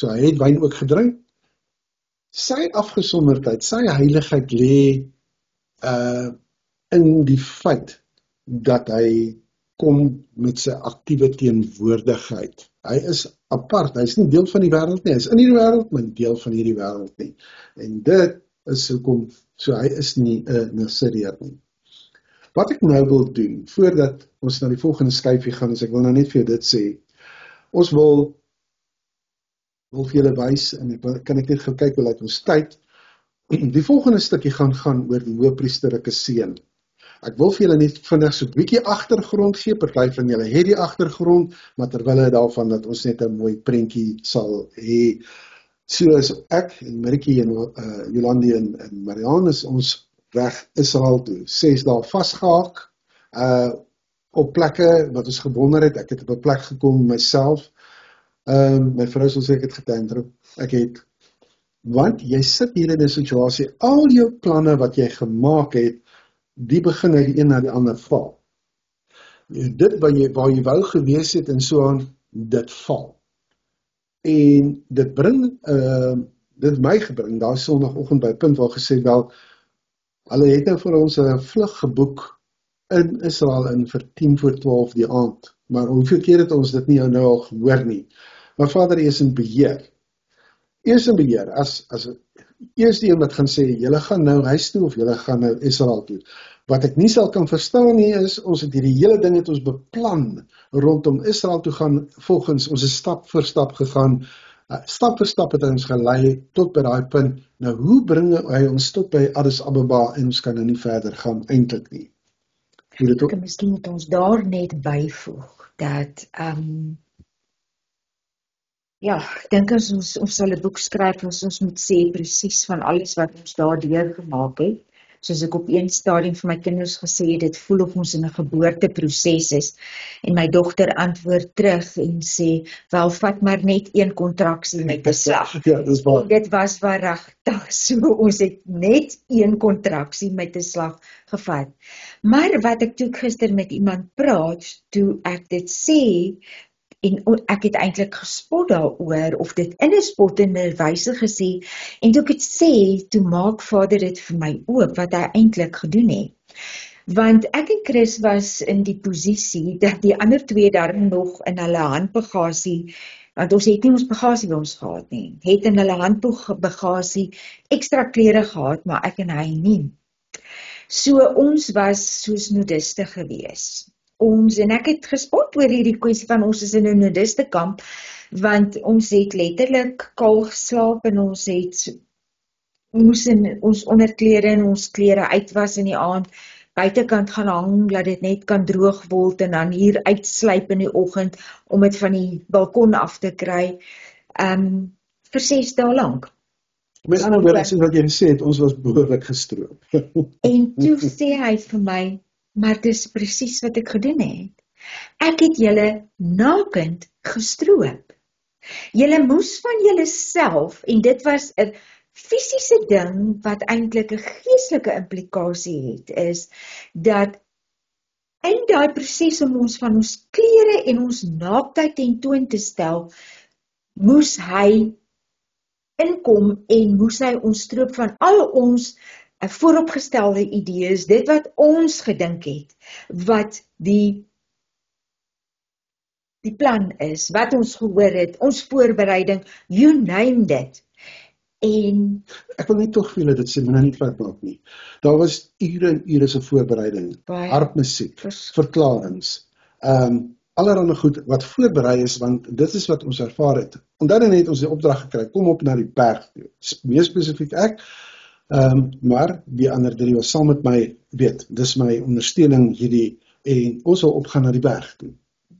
hy het wyn ook gedrink, sy afgesonderdheid, sy heiligheid lê in die feit dat hy kom met sy aktiewe teenwoordigheid. Hy is apart, hy is nie deel van die wêreld nie, hy is in die wêreld, maar nie deel van hierdie wêreld nie. En dit is hoekom, so hy is nie 'n Nazareër nie. Wat ek nou wil doen, voordat ons na die volgende skyfie gaan, is ek wil nou net vir jou dit sê, ons wil vir julle wys, en kan ek net gaan kyk hoe lyk ons tyd. Die volgende stukkie gaan oor die hoëpriesterlike seën. Ek wil vir julle net vinnig so 'n bietjie agtergrond gee, party van julle het die agtergrond, maar terwille daarvan dat ons net 'n mooi prentjie sal hê. So as ek en Maritjie en Jolandi en Marianne is ons weg Israel toe, 6 dae vasgehaak, op plekke wat ons gewonder het. Ek het op 'n plek gekom myself. My vrou sal sê ek het getantrum. Ek het, want jy sit hier in 'n situasie, al jou planne wat jy gemaak het, die begin uit die een na die ander val. Dit waar jy wou gewees het en so aan, dit val. En dit bring, dit my gebring, daar Sondagoggend by 'n punt waar gesê, wel, hulle het nou vir ons 'n vlug geboek in Israel in vir 10:40 die aand. Maar hoeveel keer het ons dit nie nou al gehoor nie. Maar Vader, U is in beheer. U is in beheer, as eers die een wat gaan sê, julle gaan nou huis toe of julle gaan nou Israel toe. Wat ek nie sal kan verstaan nie is, ons het hierdie hele ding het ons beplan rondom Israel toe gaan, volgens ons is stap vir stap gegaan, stap vir stap het hy ons gelei tot by daai punt. Nou hoe bring hy ons tot by Addis Ababa en ons kan nou nie verder gaan eintlik nie. Miskien moet ons daar net byvoeg dat ek dink as ons sal 'n boek skryf, ons moet sê presies van alles wat ons daardeur gemaak het. Soos ek op een stadium vir my kinders gesê het, dit voel of ons in 'n geboorteproses is. En my dogter antwoord terug en sê, wel, vat maar net een kontraksie met 'n slag. Ja, dis waar. En dit was waaragtig so, ons het net een kontraksie met 'n slag gevat. Maar wat ek toe gister met iemand praat, toe ek dit sê, en ek het eintlik gespot daaroor, of dit in 'n spottende wyse gesê, en toe ek het sê, toe maak Vader dit vir my oop, wat hy eintlik gedoen het. Want ek en Chris was in die posisie, dat die ander twee daar nog in hulle handbagasie, want ons het nie ons bagasie by ons gehad nie, het in hulle handbagasie ekstra klere gehad, maar ek en hy nie. So ons was soos nudiste gewees. En ek het gespot oor hierdie kwessie van ons is in 'n nudiste kamp, want ons het letterlik kaal geslaap en ons moes in ons onderklere en ons klere uitwas in die aand, buitekant gaan hang, laat dit net kan droog word en dan hier uitslyp in die oggend om dit van die balkon af te kry, vir 6 dae lank. Met ander woorde, soos wat jy gesê het, ons was behoorlik gestroop. En toe sê hy vir my, maar dis presies wat ek gedoen het. Ek het julle nakend gestroop. Julle moes van julle self, en dit was 'n fisiese ding wat eintlik 'n geestelike implikasie het, is dat in daai proses om ons van ons klere en ons naaktheid tentoon te stel, moes hy inkom en moes hy ons stroop van al ons vooropgestelde idees, dit wat ons gedink het, wat die plan is, wat ons gehoor het, ons voorbereiding, you name it. En ek wil net tog vir julle dit sê, maar nou nie wat maak nie. Daar was ure en ure se voorbereiding, harpmusiek, verklarings, allerhande goed wat voorberei is, want dit is wat ons ervaar het. En dan het ons die opdrag gekry, kom op na die berg toe. Meer spesifiek ek, maar die ander drie was saam met my, dis my ondersteuning hierdie, en ons wil opgaan na die berg toe.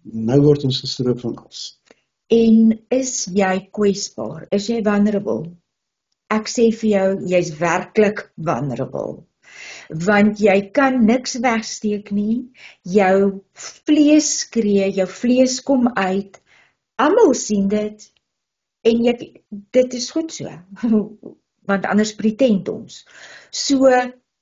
Nou word ons gestroop van alles. En is jy kwesbaar? Is jy vulnerable? Ek sê vir jou, jy's werklik vulnerable. Want jy kan niks wegsteek nie, jou vlees skree, jou vlees kom uit, almal sien dit, en dit is goed so, want anders pretend ons. So,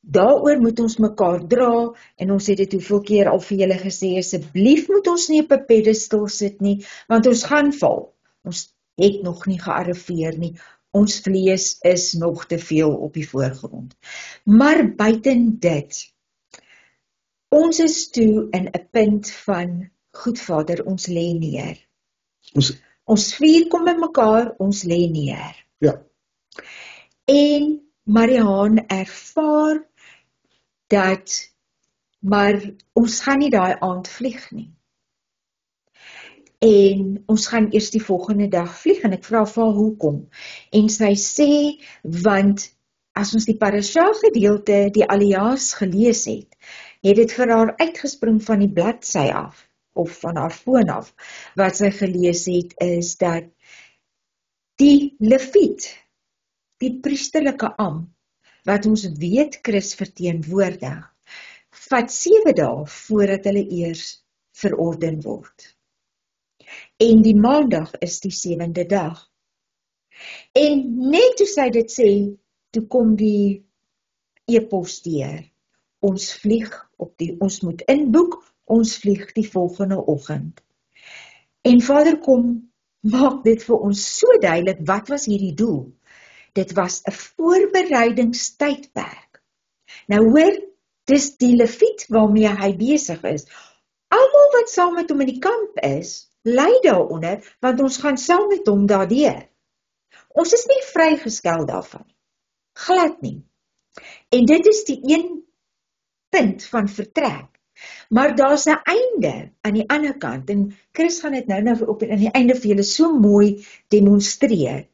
daaroor moet ons mekaar dra, en ons het dit hoeveel keer al vir julle gesê, asseblief moet ons nie op 'n pedestal sit nie, want ons gaan val. Ons het nog nie gearriveer nie. ons vlees is nog te veel op die voorgrond. Maar buiten dit, ons is toe in 'n punt van, goed Vader, ons lê neer. Ons 4 kom by mekaar, ons lê neer. Ja. En Mariaan ervaar dat, maar ons gaan nie daai aand vlieg nie. En ons gaan eers die volgende dag vlieg, en ek vra vir haar hoekom. En sy sê, want as ons die parasha gedeelte, die alias gelees het dit vir haar uitgespring van die bladsy af, of van haar foon af, wat sy gelees het, is dat die leviet, die priesterlike am, wat ons weet Chris verteenwoordig, vat 7 dae voordat hulle eers verorden word. En die maandag is die 7de dag. En net toe sy dit sê, toe kom die e-pos deur. Ons vlieg ons moet inboek, ons vlieg die volgende oggend. En Vader kom, maak dit vir ons so duidelik, wat was hierdie doel? Dit was 'n voorbereidingstydperk. Nou hoor, dis die leviet waarmee hy besig is. Almal wat saam met hom in die kamp is, ly daaronder, want ons gaan saam met hom daardeur. Ons is nie vrygestel daarvan. Glad nie. En dit is die een punt van vertrek. Maar daar's 'n einde aan die ander kant, en Chris gaan dit nou op aan die einde vir julle so mooi demonstreer.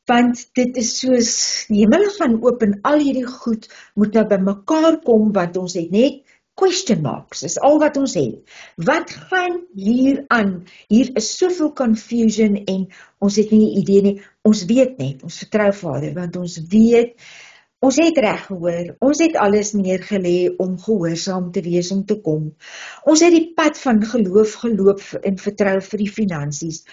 Want dit is soos, die hemel gaan oop en al hierdie goed moet nou by mekaar kom, want ons het net question marks, is al wat ons het. Wat gaan hier aan? Hier is soveel confusion en ons het nie 'n idee nie. Ons weet net, ons vertrou Vader, want ons weet, ons het reg gehoor, ons het alles neergelê om gehoorsaam te wees om te kom. Ons het die pad van geloof geloop en vertrou vir die finansies.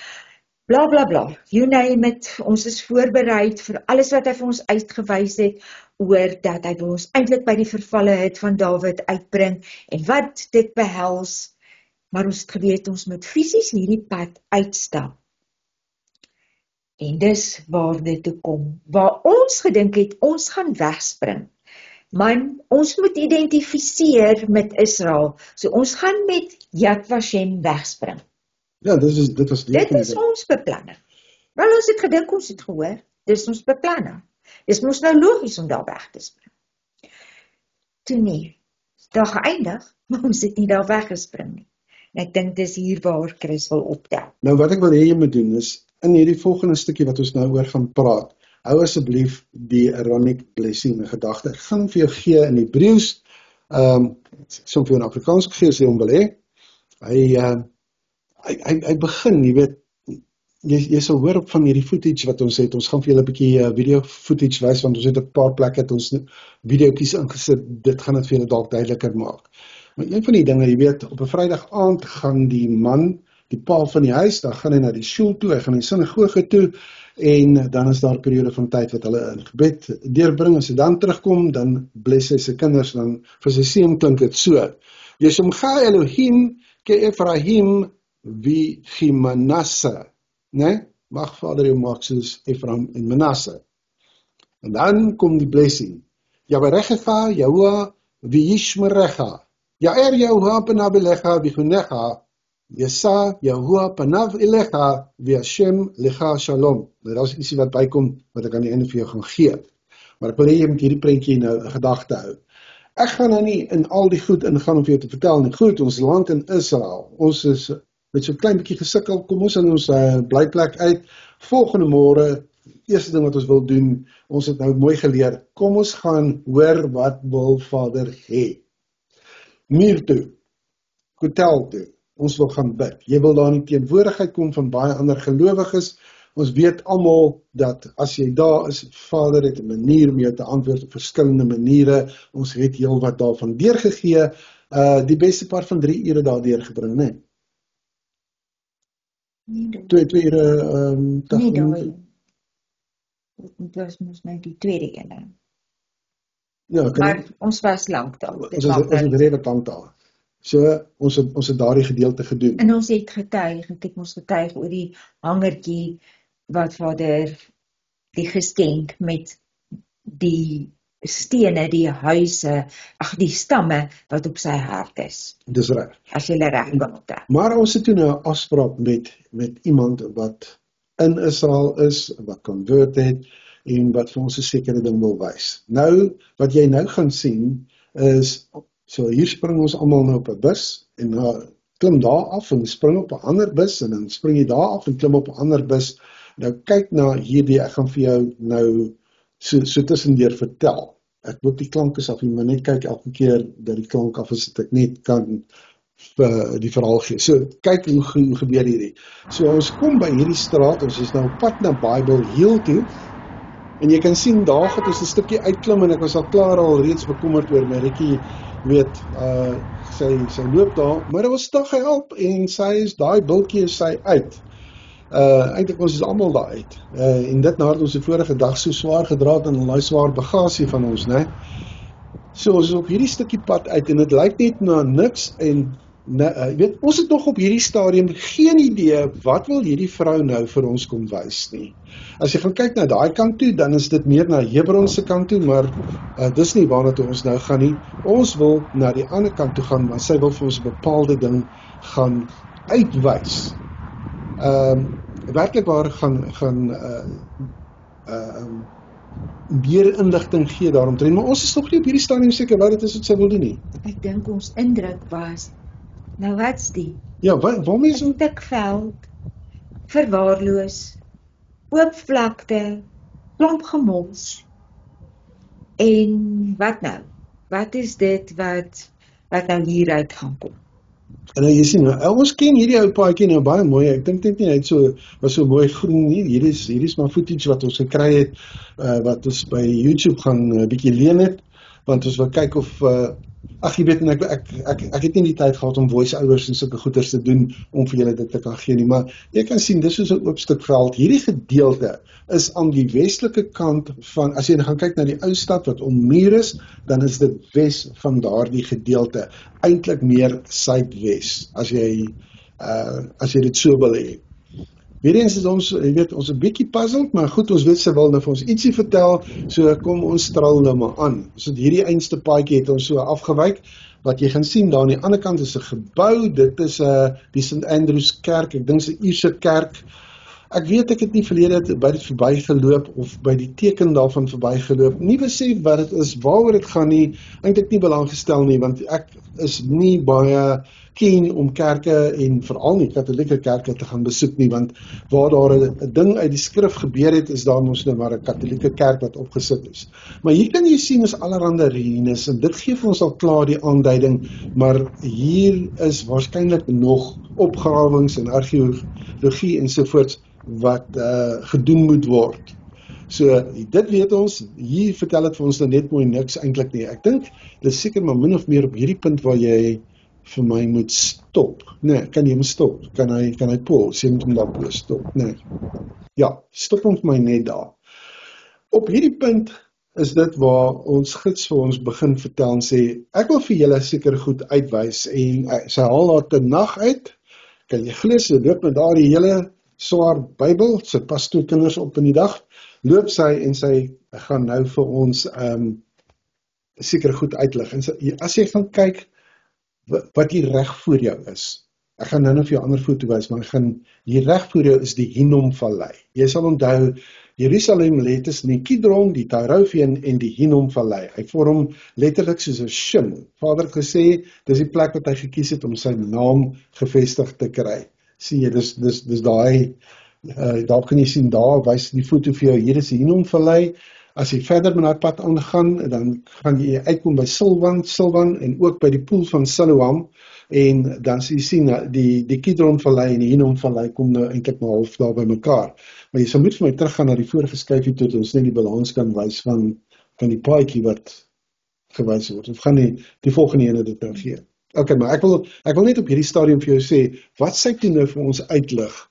Bla bla bla, you name it, ons is voorbereid vir alles wat hy vir ons uitgewys het, oor dat hy ons eintlik by die vervalle hut van Dawid uitbring, en wat dit behels, maar ons het geweet, ons moet fisies hierdie pad uitstap. En dis waar dit toe kom, waar ons gedink het, ons gaan wegspring. Man, ons moet identifiseer met Israel, so ons gaan met Yad Vashem wegspring. Ja, dit is ons beplanning. Wel, ons het gedink, ons het gehoor, dis ons beplanning. Dis moes nou logies om daar weg te spring. Toe nie, daar geëindig, maar ons het nie daar weggespring nie. En ek dink dis hier waar Chris wil optel. Nou wat ek wil hê jy moet doen is, in hierdie volgende stukkie wat ons nou oor gaan praat, hou asseblief die Aaronic blessing in gedagte. Ek gaan vir jou gee in Hebreëus, som vir jou in Afrikaans gegee, as jy hom wil hê. Hy begin, jy weet, jy sal hoor op van hierdie footage wat ons het, ons gaan vir julle 'n bietjie video footage wys, want ons het 'n paar plekke het ons videoetjies ingesit, dit gaan dit vir julle dalk duideliker maak. Maar een van die dinge, jy weet, op 'n Vrydag aand gaan die man, die pa van die huis, dan gaan hy na die skool toe, hy gaan in die sinagoge toe, en dan is daar 'n periode van tyd wat hulle in gebed deurbring, as hy dan terugkom, dan bless hy sy kinders, dan vir sy seun klink dit so, Yeshomcha Elohim ke Ephraim vi Manasse, nee, mag Vader jou maak soos Ephraim en Manasse. En dan kom die blessing, Yawarecha Yahuwah vi Yishmerecha, Yaer Yahuwah panav elecha vichunecha, Yesa Yahuwah panav elecha vi Hashem lecha shalom. Nou, dat is ietsie wat bykom, wat ek aan die einde vir jou gaan gee. Maar ek wil hê jy moet hierdie prentjie nou 'n gedagte hou. Ek gaan nou nie in al die goed ingaan om vir jou te vertel nie. Goed, ons land in Israel, ons is met so 'n klein bietjie gesukkel, kom ons in ons blyplek uit. Volgende môre, eerste ding wat ons wil doen, ons het nou mooi geleer, kom ons gaan hoor wat wil Vader hê. Muur toe, hotel toe, ons wil gaan bid. Jy wil daar in die teenwoordigheid kom van baie ander gelowiges. Ons weet almal dat as jy daar is, Vader het 'n manier om jou te antwoord op verskillende maniere. Ons het heel wat daarvan deurgegee. Die beste part van 3 ure daar deurgebring, né? Nee, 2 ure nee, dit was mos net die tweede ene. Ja, maar ons was lank daar. Ons is redelijk lank daar. So, ons het daardie gedeelte gedoen. En ons het getuig oor die hangertjie wat Vader die geskenk met die stene, die huise, die stamme wat op sy hart is. Dis reg. As jy reg kan onthou. Maar ons het toe nou 'n afspraak met iemand wat in Israel is, wat convert het, en wat vir ons 'n sekere ding wil wys. Nou, wat jy nou gaan sien, is, so hier spring ons almal nou op 'n bus, en klim daar af, en spring op 'n ander bus, en dan spring jy daar af, en klim op 'n ander bus. Nou, kyk na hierdie, ek gaan vir jou nou, so tussendeur vertel. Ek hoop die klank is af, maar net kyk elke keer dat die klank af is, dat ek net kan die verhaal gee. So, kyk hoe gebeur hierdie. So, ons kom by hierdie straat, ons is nou op pad na Bible Hill toe, en jy kan sien, daar gaat ons 'n stukkie uitklim, en ek was al reeds bekommerd oor Maritjie, weet, sy loop daar, maar daar was dag hy op, en sy is, daai bultjie is sy uit. Eintlik ons is almal daar uit. En dit nadat ons die vorige dag so swaar gedra het, en daai swaar bagasie van ons, né? So, ons is op hierdie stukkie pad uit, en dit lyk net na niks, en weet, ons het nog op hierdie stadium geen idee, wat wil hierdie vrou nou vir ons kom wys nie. As jy gaan kyk na daai kant toe, dan is dit meer na Hebron se kant toe, maar dis nie waarna toe ons nou gaan nie. Ons wil na die ander kant toe gaan, want sy wil vir ons 'n bepaalde ding gaan uitwys. Werklik waar gaan meer inligting gee daaromtrent, maar ons is nog nie op hierdie stadium seker wat dit is wat sy wil doen nie. Ek dink ons indruk was, nou wat's die? Ja, waarom is so dik veld, verwaarloos, oop vlakte, klomp gemors, en wat nou? Wat is dit wat nou hieruit gaan kom? En jy sien, ons ken hierdie ou paadjie nou baie mooi, ek dink net nie, hy was so mooi groen nie, hier is maar footage wat ons gekry het, wat ons by YouTube gaan bietjie leen het, want ons wil kyk of, jy weet, en ek het nie die tyd gehad om voice-overs en sulke goeders te doen, om vir julle dit te kan gee nie, maar jy kan sien, dis soos 'n oop stuk veld, hierdie gedeelte is aan die westelike kant van, as jy gaan kyk na die ou stad wat ommuur is, dan is dit wes van daardie gedeelte, eintlik meer suidwes, as jy dit so wil hê. Weereens is ons, jy weet, ons 'n bietjie puzzled, maar goed, ons weet sy wil nou vir ons ietsie vertel, so kom ons straal nou maar aan. So hierdie einste paadjie het ons so afgewyk, wat jy gaan sien, daar aan die ander kant is 'n gebou, dit is die St. Andrews kerk, ek dink 'n Ierse kerk. Ek weet ek het nie verlede by dit verbygeloop, of by die teken daarvan verbygeloop, nie besef wat dit is, waaroor dit gaan nie, eintlik nie belang gestel nie, want ek is nie baie keen om kerke, en veral nie katholieke kerke te gaan besoek nie, want waar daar 'n ding uit die skrif gebeur het, is daar mos nou maar 'n katholieke kerk wat opgesit is. Maar hier kan jy sien is allerhande ruïnes, en dit gee vir ons al klaar die aanduiding, maar hier is waarskynlik nog opgrawings en argeologie ensovoorts wat gedoen moet word. So, dit weet ons, hier vertel het vir ons nou net mooi niks eintlik nie. Ek dink, dit is seker maar min of meer op hierdie punt waar jy vir my moet stop. Nee, kan jy hom stop? Kan hy pause? Jy moet hom daar stop. Nee. Ja, stop hom vir my net daar. Op hierdie punt is dit waar ons gids vir ons begin vertel en sê, ek wil vir julle seker goed uitwys, en sy haal haar te nag uit, kan jy glo, sy loop met daar die hele swaar Bybel, sy pas toe kinders op in die dag, loop sy en sy gaan nou vir ons seker goed uitlig. En as jy gaan kyk wat hier reg voor jou is, ek gaan nou vir jou ander foto wys, maar hier reg voor jou is die Hinnom-vallei. Jy sal onthou, Jerusalem lê tussen die Kidron, die Tarofian en die Hinnom-vallei. Hy vorm letterlik soos 'n shim. Vader het gesê, dis die plek wat hy gekies het om sy naam gevestig te kry. Sien jy, dis daai, daar kan jy sien, daar wys die foto vir jou, hier is die Hinnom-vallei. As jy verder met daai pad aangaan, dan gaan jy uitkom by Silwan en ook by die poel van Siloam, en dan sê jy sien, die Kidron-vallei en die Hinnom-vallei kom nou eintlik maar half daar by mekaar. Maar jy sal moet vir my teruggaan na die vorige skyfie toe, ons net die balans kan wys van die paadjie wat gewys word. Of gaan die volgende ene dit nou gee. Okay, maar ek wil net op hierdie stadium vir jou sê, wat sy toe nou vir ons uitlig?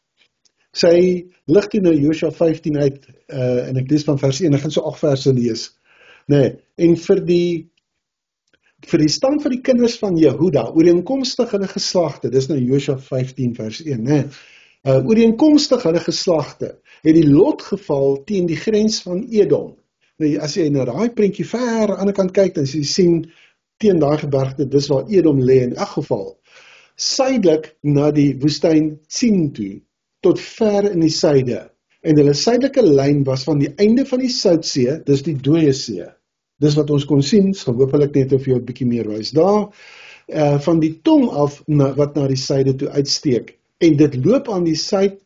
Sy lig toe nou Josua 15 uit, en ek lees van vers 1, ek gaan so 8 verse lees. Nee, en vir die stam van die kinders van Jehuda, ooreenkomstig hulle geslagte, dis nou Josua 15 vers 1, nee, Ooreenkomstig hulle geslagte, het die lot geval teen die grens van Edom. Nou, as jy na daai prentjie ver aan die ander kant kyk, dan jy sien teen daai gebergte, dis waar Edom lê in elk geval, suidelik na die woestyn Tsin toe, tot ver in die suide. En hulle suidelike lyn was van die einde van die Soutsee, dis die Dooie See. Dis wat ons kon sien, sal hoopelik net of jy 'n bietjie meer wys daar, van die tong af, wat na die suide toe uitsteek. En dit loop aan die suid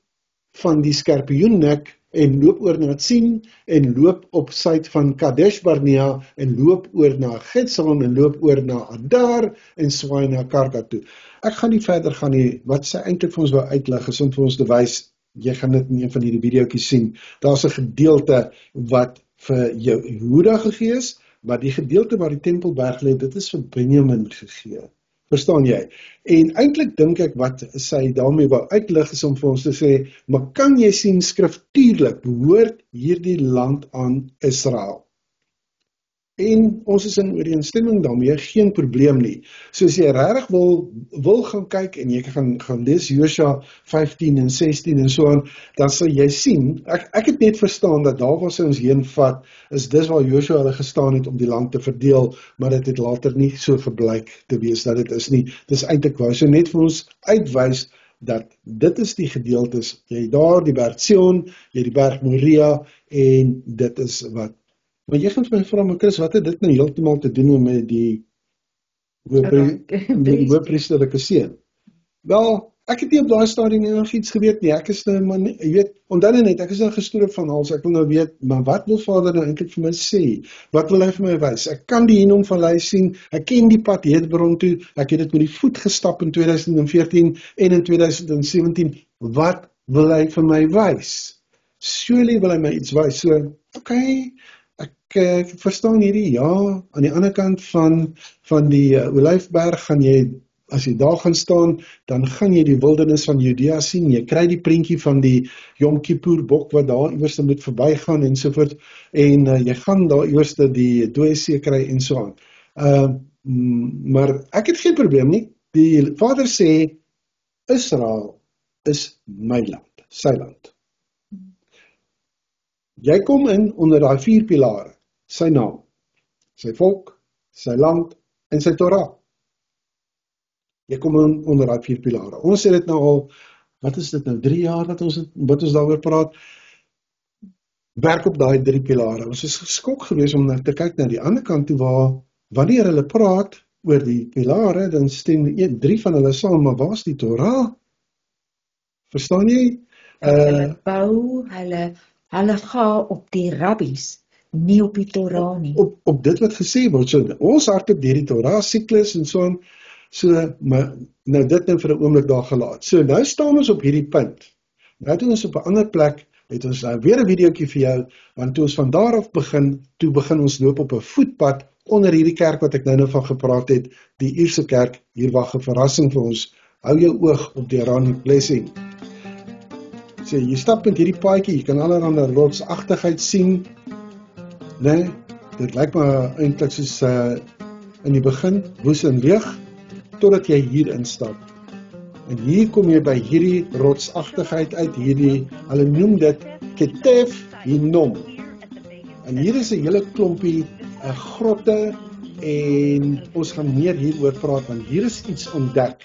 van die Skorpioennek, en loop oor na Tsin, en loop op suid van Kadesh Barnea, en loop oor na Gitson, en loop oor na Adar, en swaai na Karka toe. Ek gaan nie verder gaan nie, wat sy eintlik vir ons wou uitlig, is om vir ons te wys, jy gaan dit in een van die videoetjies sien, daar is 'n gedeelte wat vir Jehuda gegee is, maar die gedeelte waar die Tempelberg lê, dit is vir Benjamin gegee. Verstaan jy? En eintlik dink ek wat sy daarmee wou uitlig is om vir ons te sê, maar kan jy sien skriftuurlik behoort hierdie land aan Israel? En ons is in ooreenstemming daarmee, geen probleem nie. So as jy regtig wil gaan kyk en jy gaan lees Josua 15 en 16 en so aan, dan sal jy sien, ek het net verstaan dat daar waar sy ons heen vat, is dis waar Josua hulle gestaan het om die land te verdeel, maar dit het later nie so verblyk te wees dat dit is nie. Dis eintlik waar sy net vir ons uitwys dat dit is die gedeeltes, jy daar die berg Sion, jy die berg Moria, en dit is wat. Maar jy gaan vir my vra, maar Chris, wat het dit nou heeltemal te doen met die hoëpriesterlike seun? Wel, ek het nie op daai stadium enigiets geweet nie, ek is nou, man, jy weet, onthou net, ek is nou gestoor van hals, ek wil nou weet, maar wat wil Vader nou eintlik vir my sê? Wat wil hy vir my wys? Ek kan die Hinnomvallei sien, ek ken die pad Hedebron toe, ek het dit met die voet gestap in 2014 en in 2017, wat wil hy vir my wys? Surely wil hy my iets wys, so, okay, ek verstaan hierdie, ja, aan die ander kant van die Olyfberg gaan jy, as jy daar gaan staan, dan gaan jy die wildernis van Judea sien, jy kry die prentjie van die Yom Kippur bok wat daar iewers moet verbygaan en sovoort, en jy gaan daar iewers die Dooie See kry en so aan. Maar ek het geen probleem nie, die Vader sê, Israel is my land, sy land. Jy kom in onder daai 4 pilare, sy naam, sy volk, sy land en sy Torah. Jy kom in onder daai 4 pilare. Ons sê dit nou al, wat is dit nou, 3 jaar wat ons daaroor praat, werk op daai 3 pilare. Ons is geskok gewees om te kyk na die ander kant toe waar, wanneer hulle praat oor die pilare, dan stem 3 van hulle saam, maar waar is die Torah? Verstaan jy? Hulle bou, hulle gaan op die rabbies, nie op die Torah nie. Op dit wat gesê word, so ons hardloop deur die Torah siklus en so aan, so, maar nou dit nou vir 'n oomblik daar gelaat. So nou staan ons op hierdie punt. Nou toe ons op 'n ander plek, het ons weer 'n videoetjie vir jou, want toe ons van daar af begin ons loop op 'n voetpad onder hierdie kerk wat ek nou van gepraat het, die Ierse kerk, hier wag 'n verrassing vir ons. Hou jou oog op die Aaronic blessing. So, jy stap met hierdie paadjie, jy kan allerhande rotsagtigheid sien, nee, dit lyk maar eintlik soos in die begin, woes en leeg, totdat jy hier instap. En hier kom jy by hierdie rotsagtigheid uit, hulle noem dit Ketef Hinnom. En hier is 'n hele klompie grotte, en ons gaan meer hieroor praat, want hier is iets ontdek,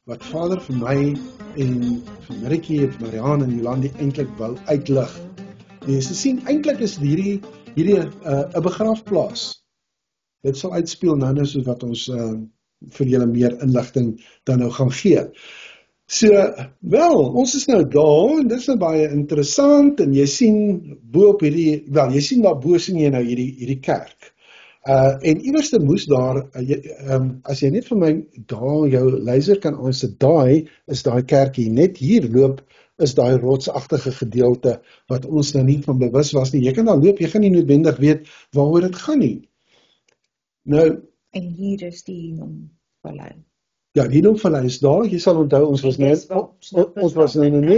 wat Vader vir my en vir Maritjie, Marianne en Jolandi eintlik wou uitlig. En jy sien, eintlik is hierdie 'n begraafplaas. Dit sal uitspeel nou soos wat ons vir julle meer inligting dan nou gaan gee. So, wel, ons is nou daar, en dit is nou baie interessant, en jy sien bo op jy sien daar bo sien jy nou hierdie kerk. En iewerste moes daar, as jy net vir my daar jou laser kan aansit, daai is daai kerkie, net hier loop, is daai rotsagtige gedeelte, wat ons nou nie van bewus was nie. Jy kan daar loop, jy gaan nie noodwendig weet waaroor dit gaan nie. Nou, en hier is die Hinnomvallei. Ja, die Hinnomvallei is daar, jy sal onthou, ons was net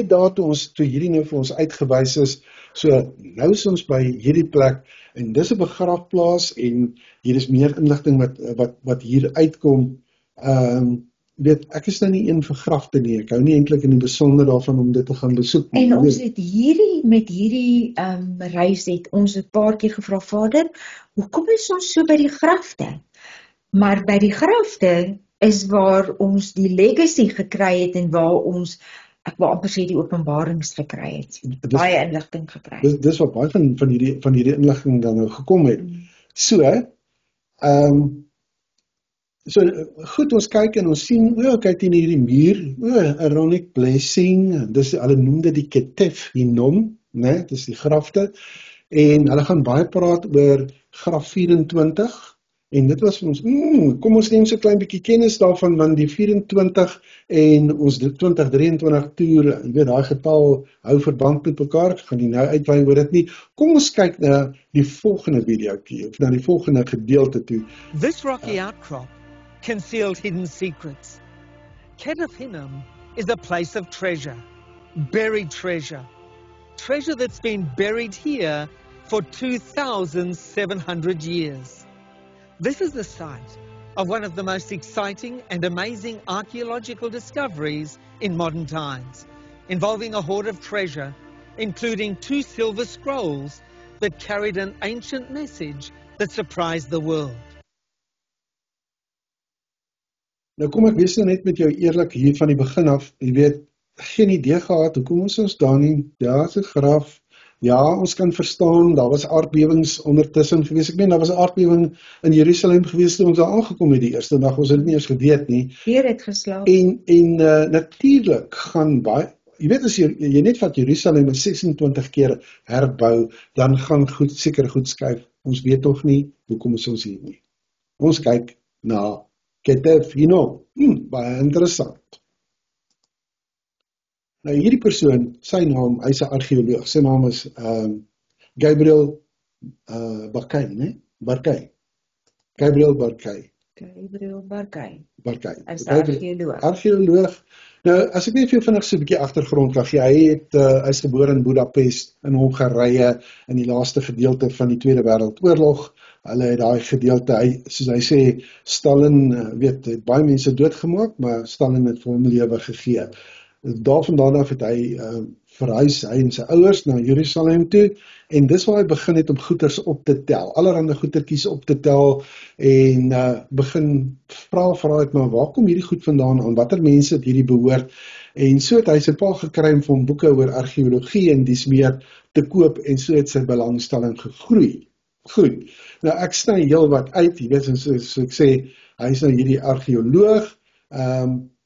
daar toe hierdie nou vir ons uitgewys is, so nou is ons by hierdie plek, en dis 'n begraafplaas, en hier is meer inligting wat hier uitkom, weet, ek is nou nie een vir grafte nie, ek hou nie eintlik in die besonder daarvan om dit te gaan besoek nie. En ons het met hierdie reis het ons 'n paar keer gevra, Vader, hoekom is ons so by die grafte? Maar by die grafte is waar ons die legacy gekry het en waar ons, ek wil amper sê, die openbarings gekry het. Baie inligting gekry het. Dis wat baie van hierdie inligting dan nou gekom het. So, so goed, ons kyk en ons sien, kyk in hierdie muur, Aaronic blessing, dis, hulle noem dit die Ketef Hinnom, né, dis die grafte, en hulle gaan baie praat oor graf 24, en dit was vir ons, kom ons neem so klein bietjie kennis daarvan, want die 24 en ons 2023 toer, jy weet, daai getal hou verband met mekaar, ek gaan nie nou uitwy oor dit nie. Kom ons kyk na die volgende videoetjie, of na die volgende gedeelte toe. This rocky outcrop concealed hidden secrets. Ketef Hinnom is a place of treasure, buried treasure. Treasure that's been buried here for 2,700 years. This is the site of one of the most exciting and amazing archaeological discoveries in modern times, involving a hoard of treasure, including 2 silver scrolls that carried an ancient message that surprised the world. Nou kom ek wees net met jou eerlik hier van die begin af, jy weet, geen idee gehad, hoekom is ons daar nie, daar's 'n graf, ja, ons kan verstaan, daar was aardbewings ondertussen gewees, ek meen, daar was 'n aardbewing in Jerusalem gewees, toe ons daar aangekom het die eerste dag, ons het nie eens geweet nie. Weer het geslaap. En natuurlik gaan baie, jy weet, as jy net vat Jerusalem 26 keer herbou, dan gaan seker goed skuif, ons weet toch nie, hoekom is ons hier nie. Ons kyk na Ketef Hinnom, baie interessant. Nou hierdie persoon, sy naam, hy's 'n argeoloog, sy naam is Gabriel Barkay, né? Gabriel Barkay. Hy's 'n argeoloog. Argeoloog. Nou, as ek net vir jou vinnig so 'n bietjie agtergrond kan gee, hy's gebore in Budapest in Hongarye in die laaste gedeelte van die Tweede Wêreldoorlog. Hulle het daai gedeelte, soos hy sê, Stalin, het baie mense doodgemaak, maar Stalin het vir hom lewe gegee. Daarvandaan af het hy verhuis, hy en sy ouers na Jerusalem toe, en dis waar hy begin het om goeders op te tel, allerhande goedertjies op te tel, en begin vra uit, maar waar kom hierdie goed vandaan aan, watter mense het hierdie behoort, en so het hy sy pa gekry om van boeke oor argeologie en dies meer te koop, en so het sy belangstelling gegroei. Goed, nou ek sny heel wat uit, jy weet, so ek sê, hy is nou hierdie argeoloog,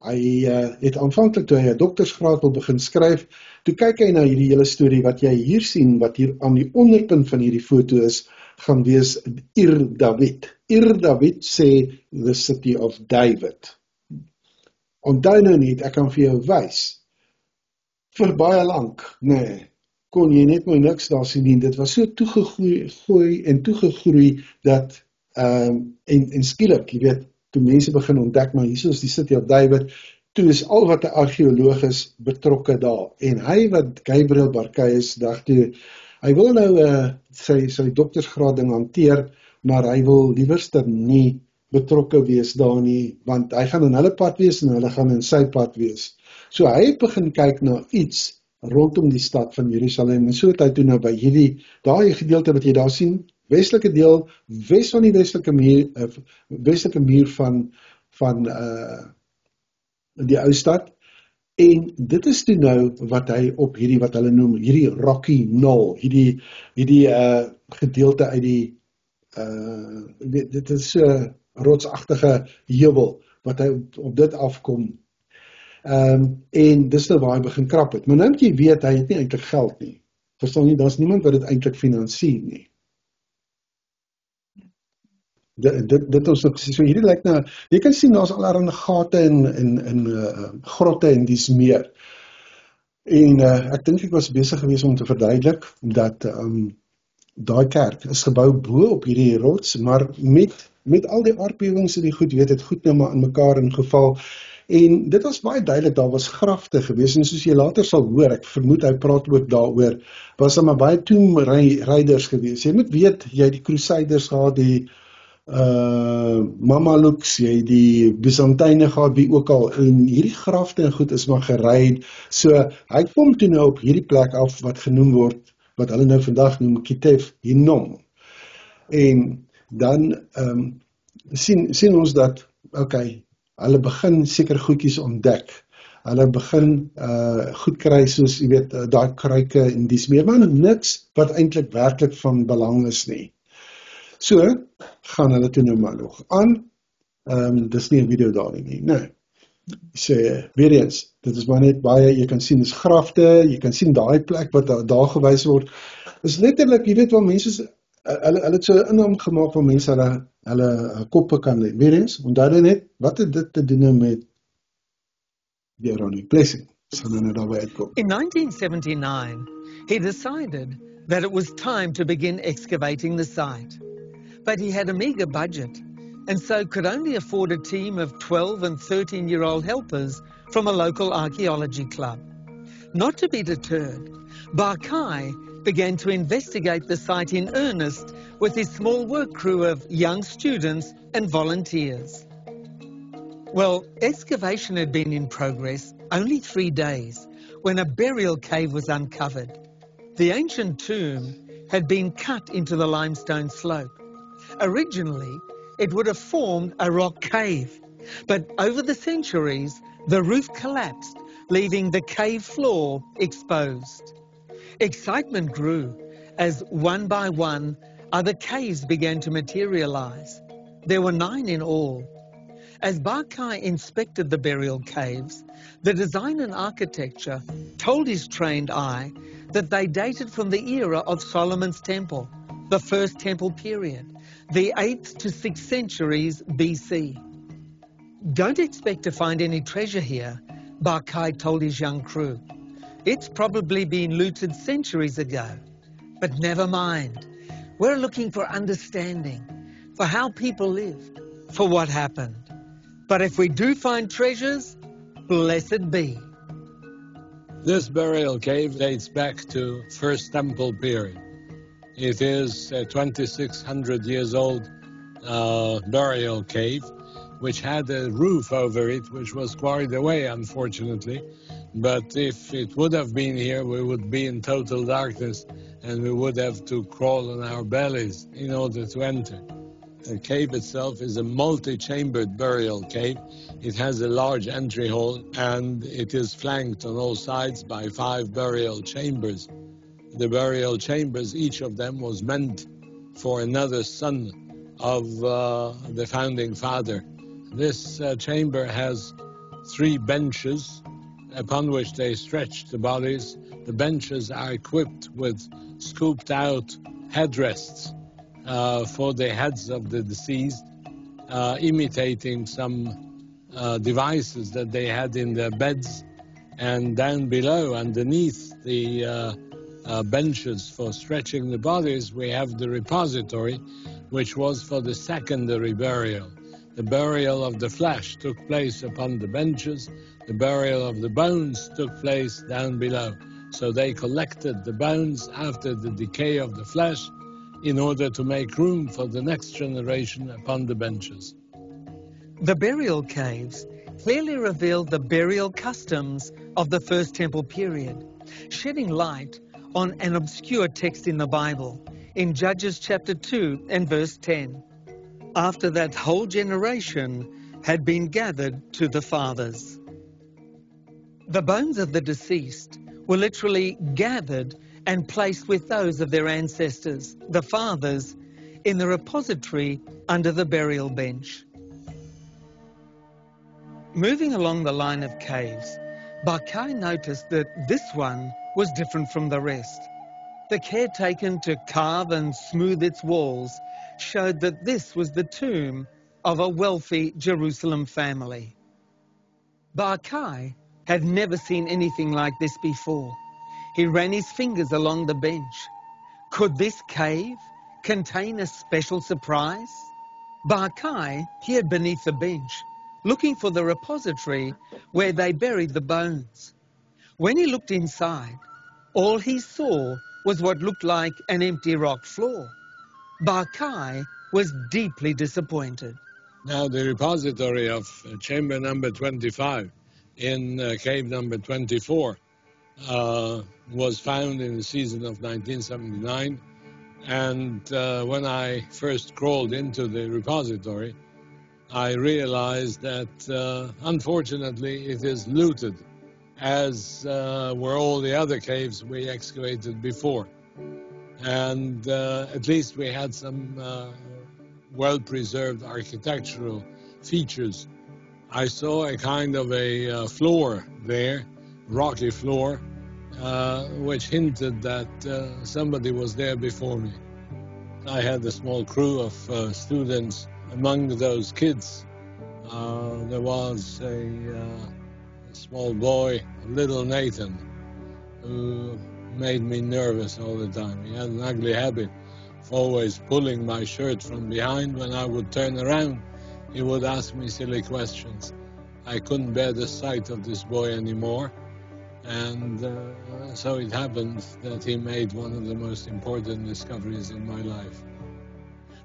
hy het aanvanklik toe hy 'n doktorsgraad wil begin skryf, toe kyk hy na hierdie hele storie wat jy hier sien, wat hier aan die onderpunt van hierdie foto is, gaan wees Ir-David. Ir-David sê the city of David. Onthou nou net, ek kan vir jou wys, vir baie lank, nee, kon jy net mooi niks daar sien nie, dit was so toegegroei dat, en skielik, jy weet, toe mense begin ontdek, maar hier is die City of David, toe is al wat 'n argeoloog is betrokke daar, en hy wat Gabriel Barkay is, dacht toe, hy wil nou sy doktersgraad ding hanteer, maar hy wil liewerste nie betrokke wees daar nie, want hy gaan in hulle pad wees, en hulle gaan in sy pad wees. So hy het begin kyk na iets rondom die stad van Jerusalem, en so het hy toe nou by daai gedeelte wat jy daar sien, westelike deel, wes van die westelike muur van die ou stad, en dit is toe nou wat hy op hierdie, wat hulle noem, hierdie Rocky Knoll, hierdie gedeelte uit die, dit is so rotsagtige heuwel, wat hy op dit afkom, en dis nou waar hy begin krap het, maar nou moet jy weet, hy het nie eintlik geld nie, verstaan nie, daar is niemand wat dit eintlik finansier nie. Dit ons nog, so hierdie lyk nou, jy kan sien, daar is allerhande gate en grotte en dies meer. En ek dink ek was besig gewees om te verduidelik, dat daai kerk is gebou bo op hierdie rots, maar met al die aardbewings en die goed, weet het goed nou maar in mekaar ingeval, en dit was baie duidelik, daar was grafte gewees, en soos jy later sal hoor, ek vermoed hy praat ook daaroor, was daar maar baie tomb raiders gewees. Jy moet weet, jy het die Crusaders gehad, Mamalukes, jy die Byzantine gehad, wie ook al, en hierdie grafte en goed is maar gereid, so hy kom toe nou op hierdie plek af wat genoem word, wat hulle nou vandag noem Kitef Hinnom, en dan sien ons dat, hulle begin seker goedjies ontdek, hulle begin goed kry soos, jy weet, daai kruike en dies meer, maar niks wat eintlik werklik van belang is nie. So, gaan hulle toe nou maar nog aan, dis nie 'n video daar nie, nee. So, weer eens, dit is maar net baie, jy kan sien, dis grafte, jy kan sien daai plek wat daar gewys word, is letterlik, jy weet waar mense, hulle het so 'n innaam gemaak waar mense hulle koppe kan lê, weer eens, onthou net, wat het dit te doen met die Aaronic blessing, sal nou daarby uitkom. In 1979, he decided that it was time to begin excavating the site. But he had a meagre budget, and so could only afford a team of 12 and 13-year-old helpers from a local archaeology club. Not to be deterred, Barkai began to investigate the site in earnest with his small work crew of young students and volunteers. Well, excavation had been in progress only 3 days when a burial cave was uncovered. The ancient tomb had been cut into the limestone slope. Originally, it would have formed a rock cave, but over the centuries, the roof collapsed, leaving the cave floor exposed. Excitement grew as one by one, other caves began to materialize. There were 9 in all. As Barkai inspected the burial caves, the design and architecture told his trained eye that they dated from the era of Solomon's temple, the first temple period, the 8th to 6th centuries BC. Don't expect to find any treasure here, Barkai told his young crew. It's probably been looted centuries ago. But never mind. We're looking for understanding, for how people lived, for what happened. But if we do find treasures, blessed be. This burial cave dates back to First Temple period. It is a 2,600 years old burial cave, which had a roof over it, which was quarried away, unfortunately. But if it would have been here, we would be in total darkness, and we would have to crawl on our bellies in order to enter. The cave itself is a multi-chambered burial cave. It has a large entry hall, and it is flanked on all sides by 5 burial chambers. The burial chambers, each of them was meant for another son of the founding father. This chamber has 3 benches upon which they stretched the bodies. The benches are equipped with scooped out headrests for the heads of the deceased, imitating some devices that they had in their beds. And down below, underneath the benches for stretching the bodies, we have the repository, which was for the secondary burial. The burial of the flesh took place upon the benches. The burial of the bones took place down below. So they collected the bones after the decay of the flesh in order to make room for the next generation upon the benches. The burial caves clearly revealed the burial customs of the First Temple period, shedding light on an obscure text in the Bible, in Judges chapter 2 and verse 10. After that whole generation had been gathered to the fathers. The bones of the deceased were literally gathered and placed with those of their ancestors, the fathers, in the repository under the burial bench. Moving along the line of caves, Barkai noticed that this one was different from the rest. The care taken to carve and smooth its walls showed that this was the tomb of a wealthy Jerusalem family. Barkai had never seen anything like this before. He ran his fingers along the bench. Could this cave contain a special surprise? Barkai peered beneath the bench, looking for the repository where they buried the bones. When he looked inside, all he saw was what looked like an empty rock floor. Barkai was deeply disappointed. Now, the repository of chamber number 25 in cave number 24 was found in the season of 1979. And when I first crawled into the repository, I realized that, unfortunately, it is looted, as were all the other caves we excavated before. And at least we had some well-preserved architectural features. I saw a kind of a floor there, rocky floor, which hinted that somebody was there before me. I had a small crew of students. Among those kids, there was a small boy, little Nathan, who made me nervous all the time. He had an ugly habit of always pulling my shirt from behind. When I would turn around, he would ask me silly questions. I couldn't bear the sight of this boy anymore. And so it happened that he made one of the most important discoveries in my life.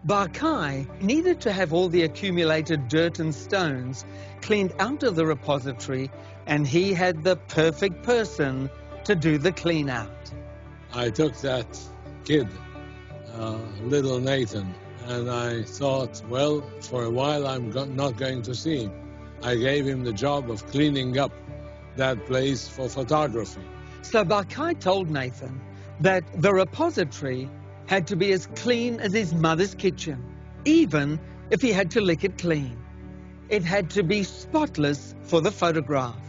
Barkay needed to have all the accumulated dirt and stones cleaned out of the repository, and he had the perfect person to do the clean out. I took that kid, little Nathan, and I thought, well, for a while I'm not going to see him. I gave him the job of cleaning up that place for photography. So Barkay told Nathan that the repository had to be as clean as his mother's kitchen, even if he had to lick it clean. It had to be spotless for the photograph.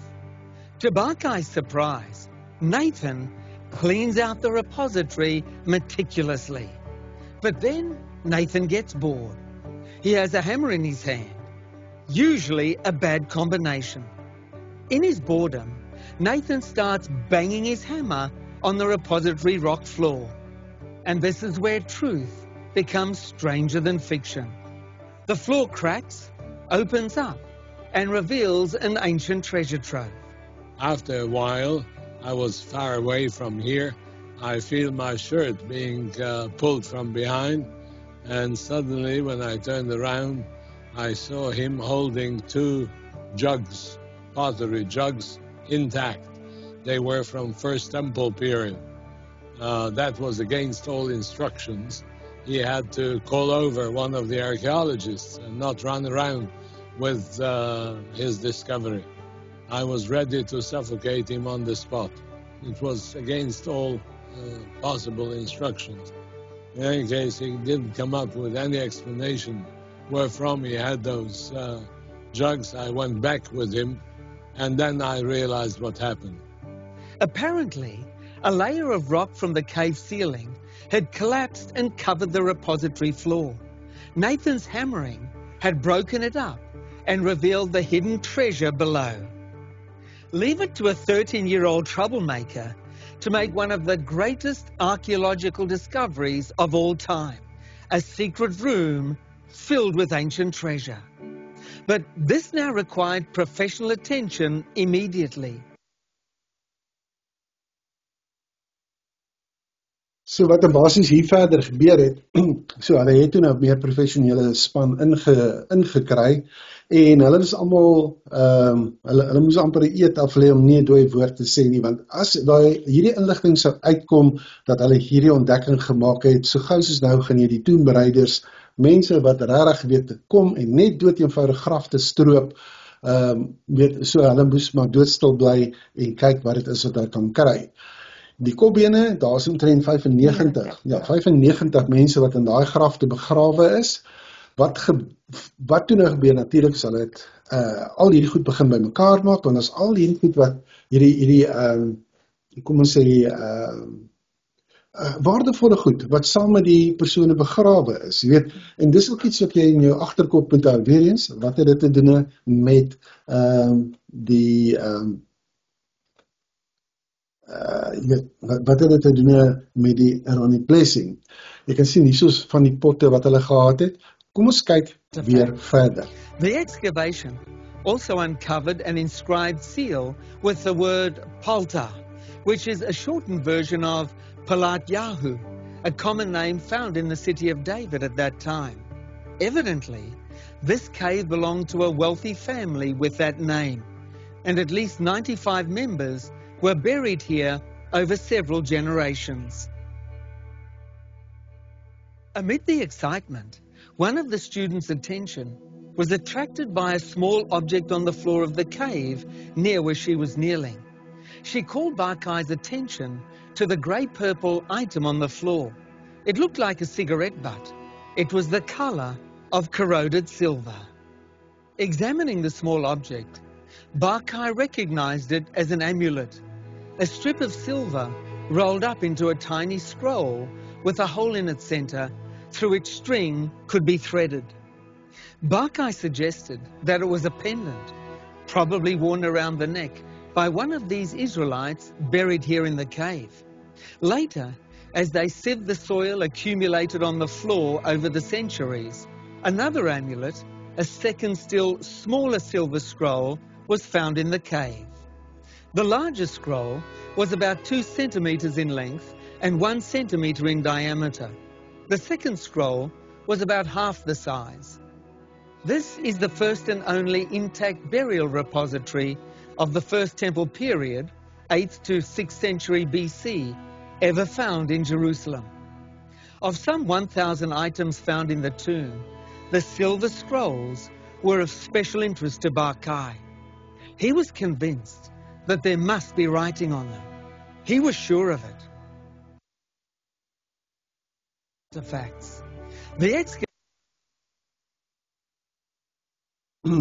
To Barkay's surprise, Nathan cleans out the repository meticulously. But then Nathan gets bored. He has a hammer in his hand, usually a bad combination. In his boredom, Nathan starts banging his hammer on the repository rock floor. And this is where truth becomes stranger than fiction. The floor cracks, opens up, and reveals an ancient treasure trove. After a while, I was far away from here. I feel my shirt being pulled from behind, and suddenly when I turned around, I saw him holding two jugs, pottery jugs, intact. They were from First Temple period. That was against all instructions. He had to call over one of the archaeologists and not run around with his discovery. I was ready to suffocate him on the spot. It was against all possible instructions. In any case, he didn't come up with any explanation wherefrom he had those jugs. I went back with him, and then I realized what happened. Apparently, a layer of rock from the cave ceiling had collapsed and covered the repository floor. Nathan's hammering had broken it up and revealed the hidden treasure below. Leave it to a 13-year-old troublemaker to make one of the greatest archaeological discoveries of all time, a secret room filled with ancient treasure. But this now required professional attention immediately. So wat basies hier verder gebeur het, so hulle het toe nou meer professionele span ingekry, en hulle is almal, hulle moes amper eet aflê om nie 'n dooie woord te sê nie, want as hierdie inligting sou uitkom, dat hulle hierdie ontdekking gemaak het, so gou soos nou gaan die toenbereiders, mense wat regtig weet te kom, en net dood eenvoudig graf te stroop, so hulle moes maar doodstil bly, en kyk wat dit is wat hulle kan kry. Die kopbene, daar is omtrent 95 mense wat in daai grafte begrawe is. Wat toe nou gebeur, natuurlik sal het al hierdie goed begin by mekaar maak, want as al hierdie goed wat hierdie kom ons sê, waardevolle goed, wat saam met die persone begrawe is, jy weet, en dis ook iets wat jy in jou agterkop moet hou, weer eens, wat het dit te doen met wat het dit te doen met die Aaronic blessing. Jy kan sien hiersoos van die potte wat hulle gehad het. Kom ons kyk weer verder. The excavation also uncovered an inscribed seal with the word Palta, which is a shortened version of Palat Yahu, a common name found in the city of David at that time. Evidently, this cave belonged to a wealthy family with that name, and at least 95 members were buried here over several generations. Amid the excitement, one of the students' attention was attracted by a small object on the floor of the cave near where she was kneeling. She called Barkai's attention to the grey-purple item on the floor. It looked like a cigarette butt. It was the colour of corroded silver. Examining the small object, Barkai recognised it as an amulet, a strip of silver rolled up into a tiny scroll with a hole in its centre through which string could be threaded. Barkai suggested that it was a pendant, probably worn around the neck by one of these Israelites buried here in the cave. Later, as they sieved the soil accumulated on the floor over the centuries, another amulet, a second still smaller silver scroll, was found in the cave. The larger scroll was about 2 centimetres in length and 1 centimetre in diameter. The second scroll was about half the size. This is the first and only intact burial repository of the First Temple period, 8th to 6th century BC, ever found in Jerusalem. Of some 1,000 items found in the tomb, the silver scrolls were of special interest to Barkai. He was convinced that there must be writing on them. He was sure of it. Artifacts.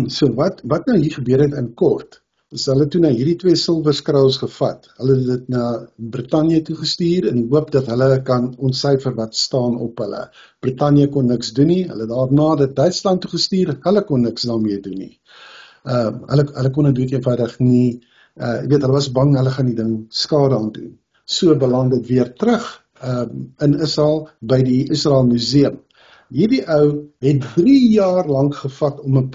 So wat nou hier gebeur het in kort, is hulle toe na hierdie 2 silver scrolls gevat. Hulle het dit na Britannië toegestuur in die hoop dat hulle kan ontsyfer wat staan op hulle. Britannië kon niks doen nie, hulle daarna dit Duitsland toegestuur, hulle kon niks daarmee doen nie. Hulle kon dit eenvoudig nie, hulle was bang hulle gaan die ding skade aan doen. So beland dit weer terug in Israel by die Israel Museum. Hierdie ou het 3 jaar lank gevat om 'n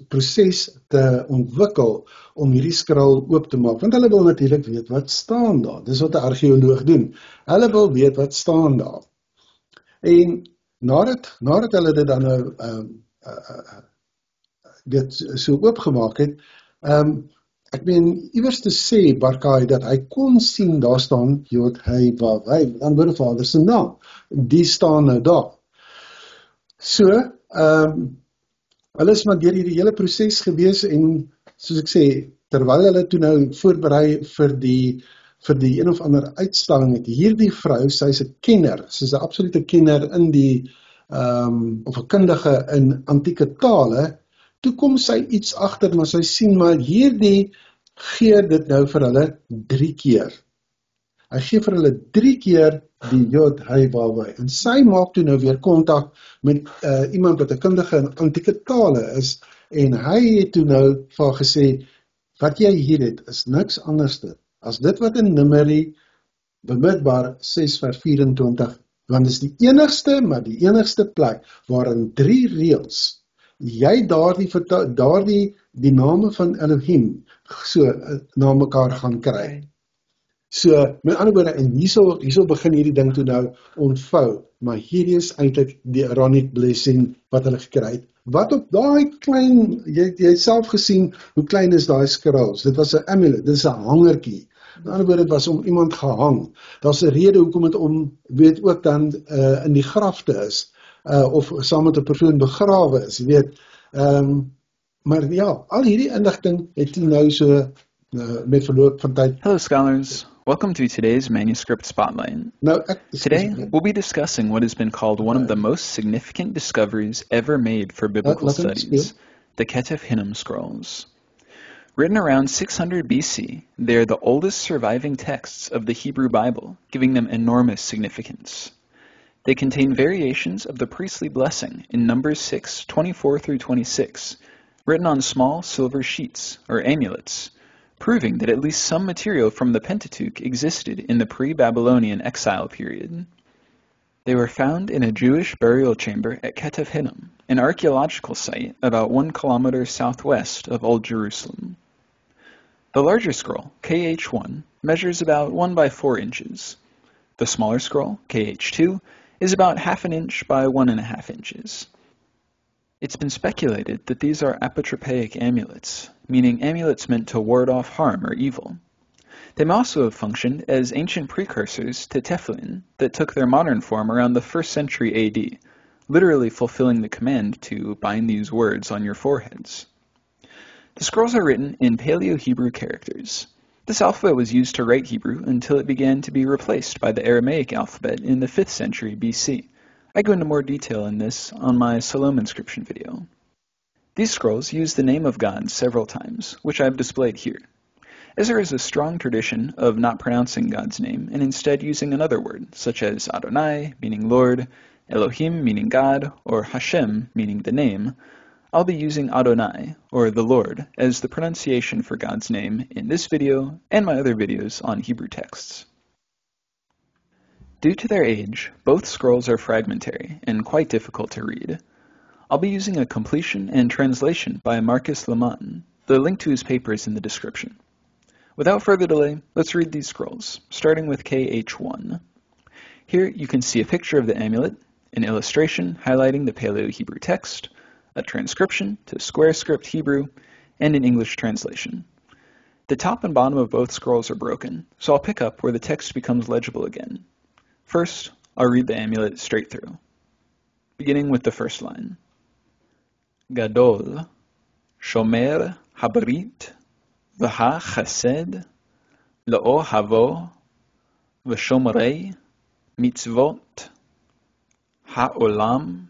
proses te ontwikkel om hierdie skrol oop te maak, want hulle wil natuurlik weet wat staan daar. Dis wat 'n argeoloog doen. Hulle wil weet wat staan daar. En nadat hulle dit dan dit so oopgemaak het, ek meen iewers te sê Barkai dat hy kon sien daar staan Jod-Heh-Vav-Heh, met ander woorde Vader se naam. Die staan nou daar. So, hulle is maar deur hierdie hele proses gewees en soos ek sê, terwyl hulle toe nou voorberei vir die een of ander uitstalling het, hierdie vrou, sy is 'n kenner, sy is 'n absolute kenner in die of 'n kundige in antieke tale, toe kom sy iets agter, maar sy sien maar hierdie gee dit nou vir hulle 3 keer. Hy gee vir hulle 3 keer die Jod-Heh-Vav-Heh. En sy maak toe nou weer kontak met iemand wat 'n kundige in antieke tale is, en hy het toe nou vir haar gesê, wat jy hier het, is niks anders as dit wat in Numeri, Bemidbar 6:24, want is die enigste plek waarin 3 reëls, jy die name van Elohim, so na mekaar gaan kry. So, met ander woorde, en hierso begin hierdie ding toe nou ontvou, maar hierdie is eintlik die Aaronic blessing wat hulle gekry het. Wat op daai klein, jy het self gesien, hoe klein is daai scrolls, dit was 'n amulet, dit is 'n hangertjie. Met ander woorde, dit was om iemand gehang. Daar's 'n rede hoekom dit ook dan in die grafte is, of saam met 'n persoon begrawe is, jy weet. Maar ja, al hierdie inligting het nou so met verloop van tyd. Hello scholars, welcome to today's Manuscript Spotlight. Today we'll be discussing what has been called one of the most significant discoveries ever made for biblical studies, the Ketef Hinnom Scrolls. Written around 600 BC, they are the oldest surviving texts of the Hebrew Bible, giving them enormous significance. They contain variations of the priestly blessing in Numbers 6:24 through 26, written on small silver sheets, or amulets, proving that at least some material from the Pentateuch existed in the pre-Babylonian exile period. They were found in a Jewish burial chamber at Ketef Hinnom, an archaeological site about 1 kilometer southwest of Old Jerusalem. The larger scroll, KH1, measures about 1 by 4 inches. The smaller scroll, KH2, is about 1/2 inch by 1.5 inches. It's been speculated that these are apotropaic amulets, meaning amulets meant to ward off harm or evil. They may also have functioned as ancient precursors to tefillin that took their modern form around the 1st century AD, literally fulfilling the command to bind these words on your foreheads. The scrolls are written in Paleo-Hebrew characters. This alphabet was used to write Hebrew until it began to be replaced by the Aramaic alphabet in the 5th century BC. I go into more detail in this on my Salome inscription video. These scrolls use the name of God several times, which I have displayed here, as there is a strong tradition of not pronouncing God's name and instead using another word, such as Adonai, meaning Lord, Elohim, meaning God, or Hashem, meaning the name. I'll be using Adonai, or the Lord, as the pronunciation for God's name in this video and my other videos on Hebrew texts. Due to their age, both scrolls are fragmentary and quite difficult to read. I'll be using a completion and translation by Marcus Lamont. The link to his paper is in the description. Without further delay, let's read these scrolls, starting with KH1. Here you can see a picture of the amulet, an illustration highlighting the Paleo-Hebrew text, a transcription to Square Script Hebrew, and an English translation. The top and bottom of both scrolls are broken, so I'll pick up where the text becomes legible again. First, I'll read the amulet straight through, beginning with the first line. Gadol, Shomer Habarit, V'ha Chesed, Lo Havo, V'shomrei, Mitzvot, Ha'olam,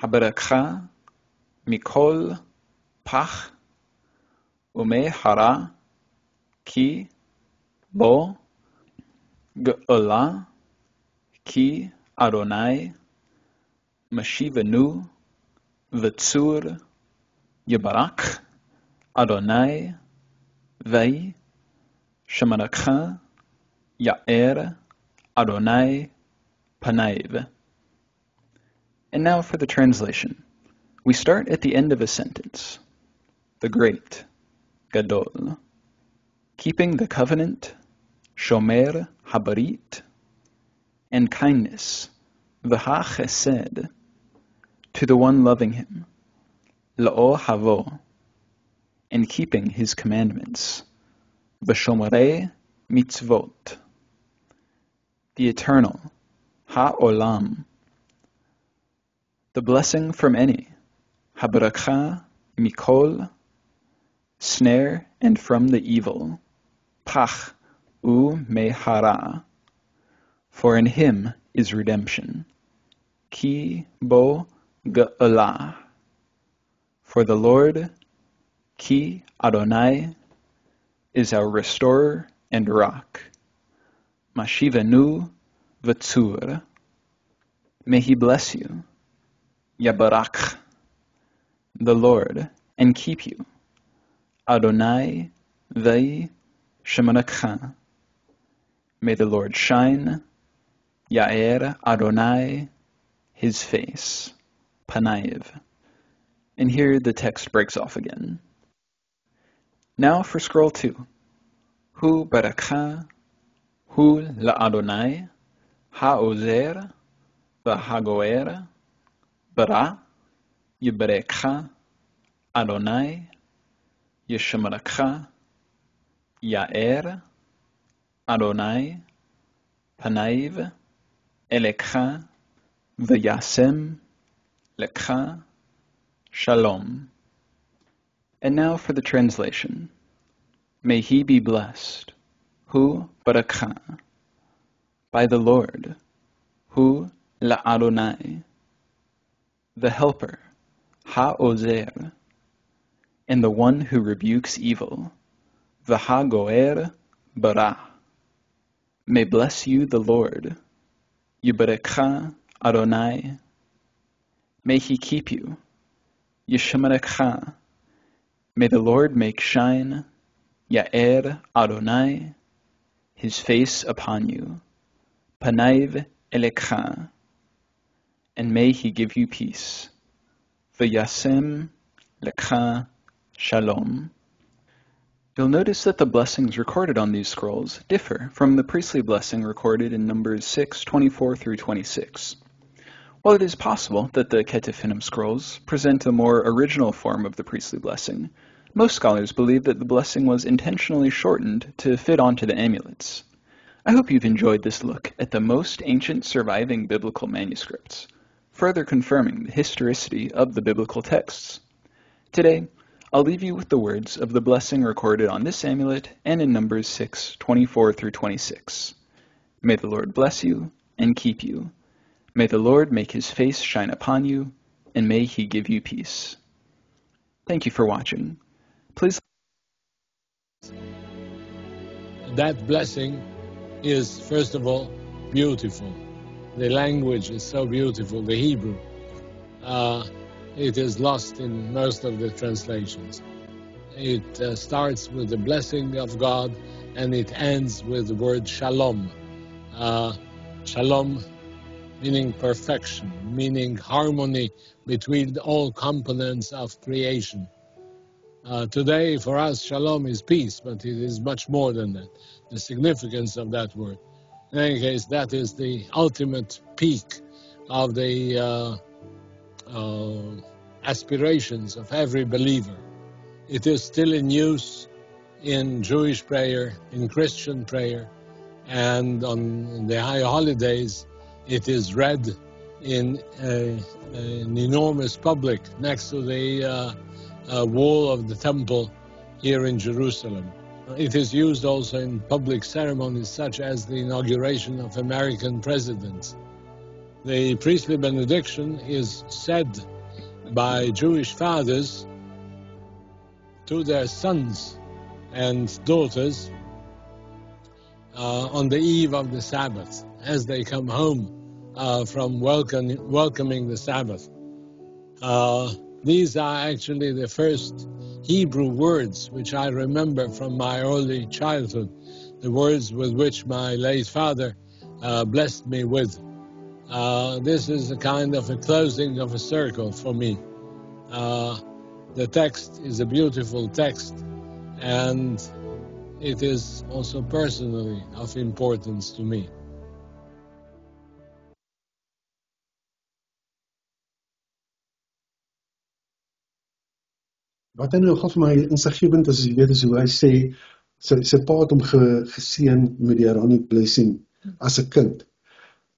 Habarakha, Mikol, Pach, Ume Hara, Ki, Bo, Ge'olah, Ki, Adonai, Mashivenu, V'tzur, Yebarak, Adonai, Vei, Shemarakha, Ya'er, Adonai, Panaiv. And now for the translation. We start at the end of a sentence. The great, Gadol, keeping the covenant, Shomer Habarit, and kindness, V'ha Chesed, to the one loving him, Lo Havo, and keeping his commandments, V'shomrei Mitzvot, the eternal, Ha'olam, the blessing from any, Habarakha Mikol, snare and from the evil, Pach U-me-hara, for in him is redemption, Ki bo Ge'olah, for the Lord, Ki Adonai, is our restorer and rock, Mashivenu V'tzur, may he bless you, Yabarak, the Lord, and keep you, Adonai Vei Shemarakha, may the Lord shine, Ya'er Adonai, his face, Panaiv. And here the text breaks off again. Now for scroll 2. Hu barakha, hu la'adonai, ha'ozer, v'hagoer, bara, yibarekha, Adonai, yeshemarakha, Ya'er, Adonai, Panaiv, Elekha, V'yasem, Lekha, Shalom. And now for the translation. May he be blessed, Hu barakha, by the Lord, Hu la'adonai, the helper, ha'ozer, and the one who rebukes evil, v'hagoer bara. May bless you the Lord, Yibarekha Adonai. May he keep you, Yeshemarekha. May the Lord make shine, Ya'er Adonai, his face upon you, Panaiv Elekha, and may he give you peace, V'yasem Lekha Shalom. You'll notice that the blessings recorded on these scrolls differ from the priestly blessing recorded in Numbers 6:24 through 26. While it is possible that the Ketef Hinnom scrolls present a more original form of the priestly blessing, most scholars believe that the blessing was intentionally shortened to fit onto the amulets. I hope you've enjoyed this look at the most ancient surviving biblical manuscripts, further confirming the historicity of the biblical texts. Today, I'll leave you with the words of the blessing recorded on this amulet and in Numbers 6:24 through 26. May the Lord bless you and keep you. May the Lord make his face shine upon you, and may he give you peace. Thank you for watching. Please. That blessing is, first of all, beautiful. The language is so beautiful, the Hebrew. It is lost in most of the translations. It starts with the blessing of God, and it ends with the word shalom. Shalom meaning perfection, meaning harmony between all components of creation. Today, for us, shalom is peace, but it is much more than that. The significance of that word. In any case, that is the ultimate peak of the aspirations of every believer. It is still in use in Jewish prayer, in Christian prayer, and on the high holidays, it is read in an enormous public next to the wall of the temple here in Jerusalem. It is used also in public ceremonies such as the inauguration of American presidents. The priestly benediction is said by Jewish fathers to their sons and daughters on the eve of the Sabbath, as they come home from welcoming the Sabbath. These are actually the first Hebrew words which I remember from my early childhood, the words with which my late father blessed me with. This is a kind of a closing of a circle for me. The text is a beautiful text, and it is also personally of importance to me. Wat hy nou vir my insiggewend is, jy weet, is hoe hy sê, sy pa het hom geseën met die Aaronic blessing as 'n kind.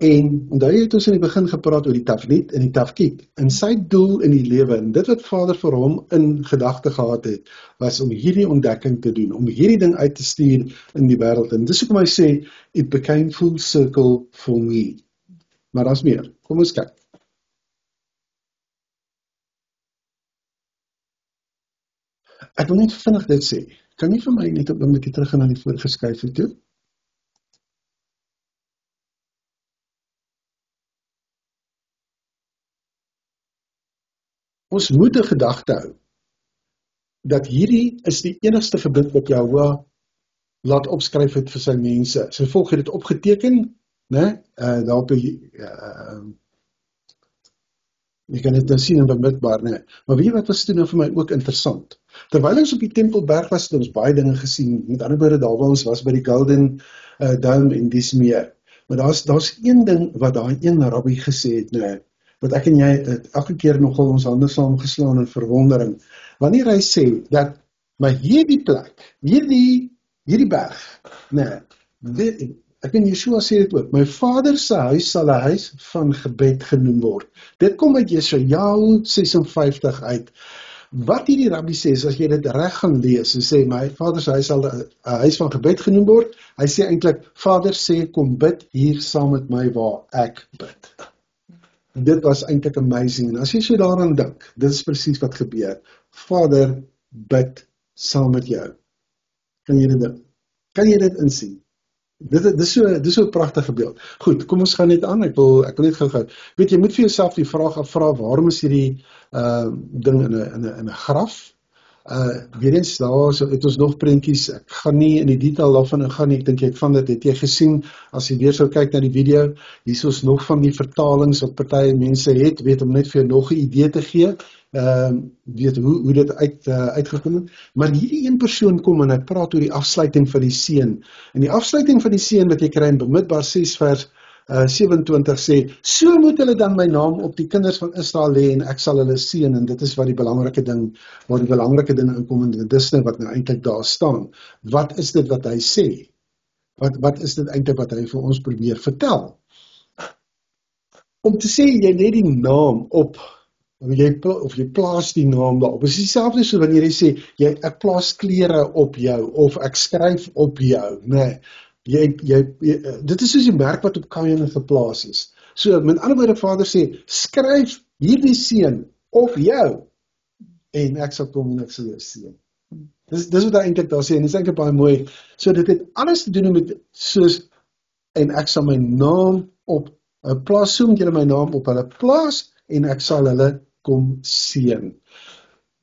En onthou jy het ons in die begin gepraat oor die tafnit en die tafkiet. En sy doel in die lewe, en dit wat Vader vir hom in gedagte gehad het, was om hierdie ontdekking te doen, om hierdie ding uit te stuur in die wêreld. En dis hoekom hy sê, it became full circle for me. Maar daar's meer. Kom ons kyk. Ek wil net vinnig dit sê. Kan jy vir my net op 'n bietjie terug gaan na die vorige skyfie toe? Ons moet 'n gedagte hou dat hierdie is die enigste gebod wat Jahwe laat opskryf het vir sy mense. Sy volk het dit opgeteken, né? Daar op jy kan dit nou sien in bemidbaar, né? Maar weet jy wat was toe nou vir my ook interessant? Terwyl ons op die Tempelberg was, het ons baie dinge gesien. Met ander woorde, daar waar ons was by die Golden Dome en dis meer. Maar daar's een ding wat daai een rabbi gesê het, né? Wat ek en jy elke keer nogal ons hande saamgeslaan in verwondering. Wanneer hy sê dat, maar hierdie plek, hierdie berg, né? Ek en Yeshua sê dit ook, my Vader se huis sal 'n huis van gebed genoem word. Dit kom uit Jesaja 56 uit. Wat hierdie rabbi sê, is as jy dit reg gaan lees, en sê, my Vader se huis sal 'n huis van gebed genoem word, hy sê eintlik, Vader sê, kom bid hier saam met my waar ek bid. Dit was eintlik amazing, en as jy so daaraan dink, dit is presies wat gebeur. Vader bid saam met jou. Kan jy dit dink? Kan jy dit insien? Dit is so 'n pragtige beeld. Goed, kom ons gaan net aan. Ek wil net gou. Weet jy, moet vir jouself die vraag afvra, waarom is hierdie ding in 'n graf? Weer eens, daar het ons nog prentjies. Ek gaan nie in die detail daarvan ingaan nie. Ek dink jy van dit het jy gesien as jy weer sou kyk na die video. Hier is nog van die vertalings wat party mense het, weet om net vir jou nog 'n idee te gee. Weet hoe dit uitgekom het. Maar hierdie een persoon kom en hy praat oor die afsluiting van die seën. En die afsluiting van die seën wat jy kry in Bemidbaar 6 vers 27 sê, so moet hulle dan my naam op die kinders van Israel lê en ek sal hulle seën, en dit is waar die belangrike ding inkom, en dit is wat nou eintlik daar staan. Wat is dit wat hy sê? Wat is dit eintlik wat hy vir ons probeer vertel? Om te sê, jy lê die naam op, of jy plaas die naam daarop. Dit is dieselfde so wanneer jy sê, ek plaas klere op jou, of ek skryf op jou, nee. Dit is soos die merk wat op Kain geplaas is. So, met ander woorde, Vader sê, skryf hierdie seën op jou, en ek sal kom en ek sal jou seën. Dis wat hy eintlik daar sê, en dit is eintlik baie mooi. So, dit het alles te doen met, soos, en ek sal my naam op, plaas, so moet julle my naam op hulle plaas, en ek sal hulle kom seën.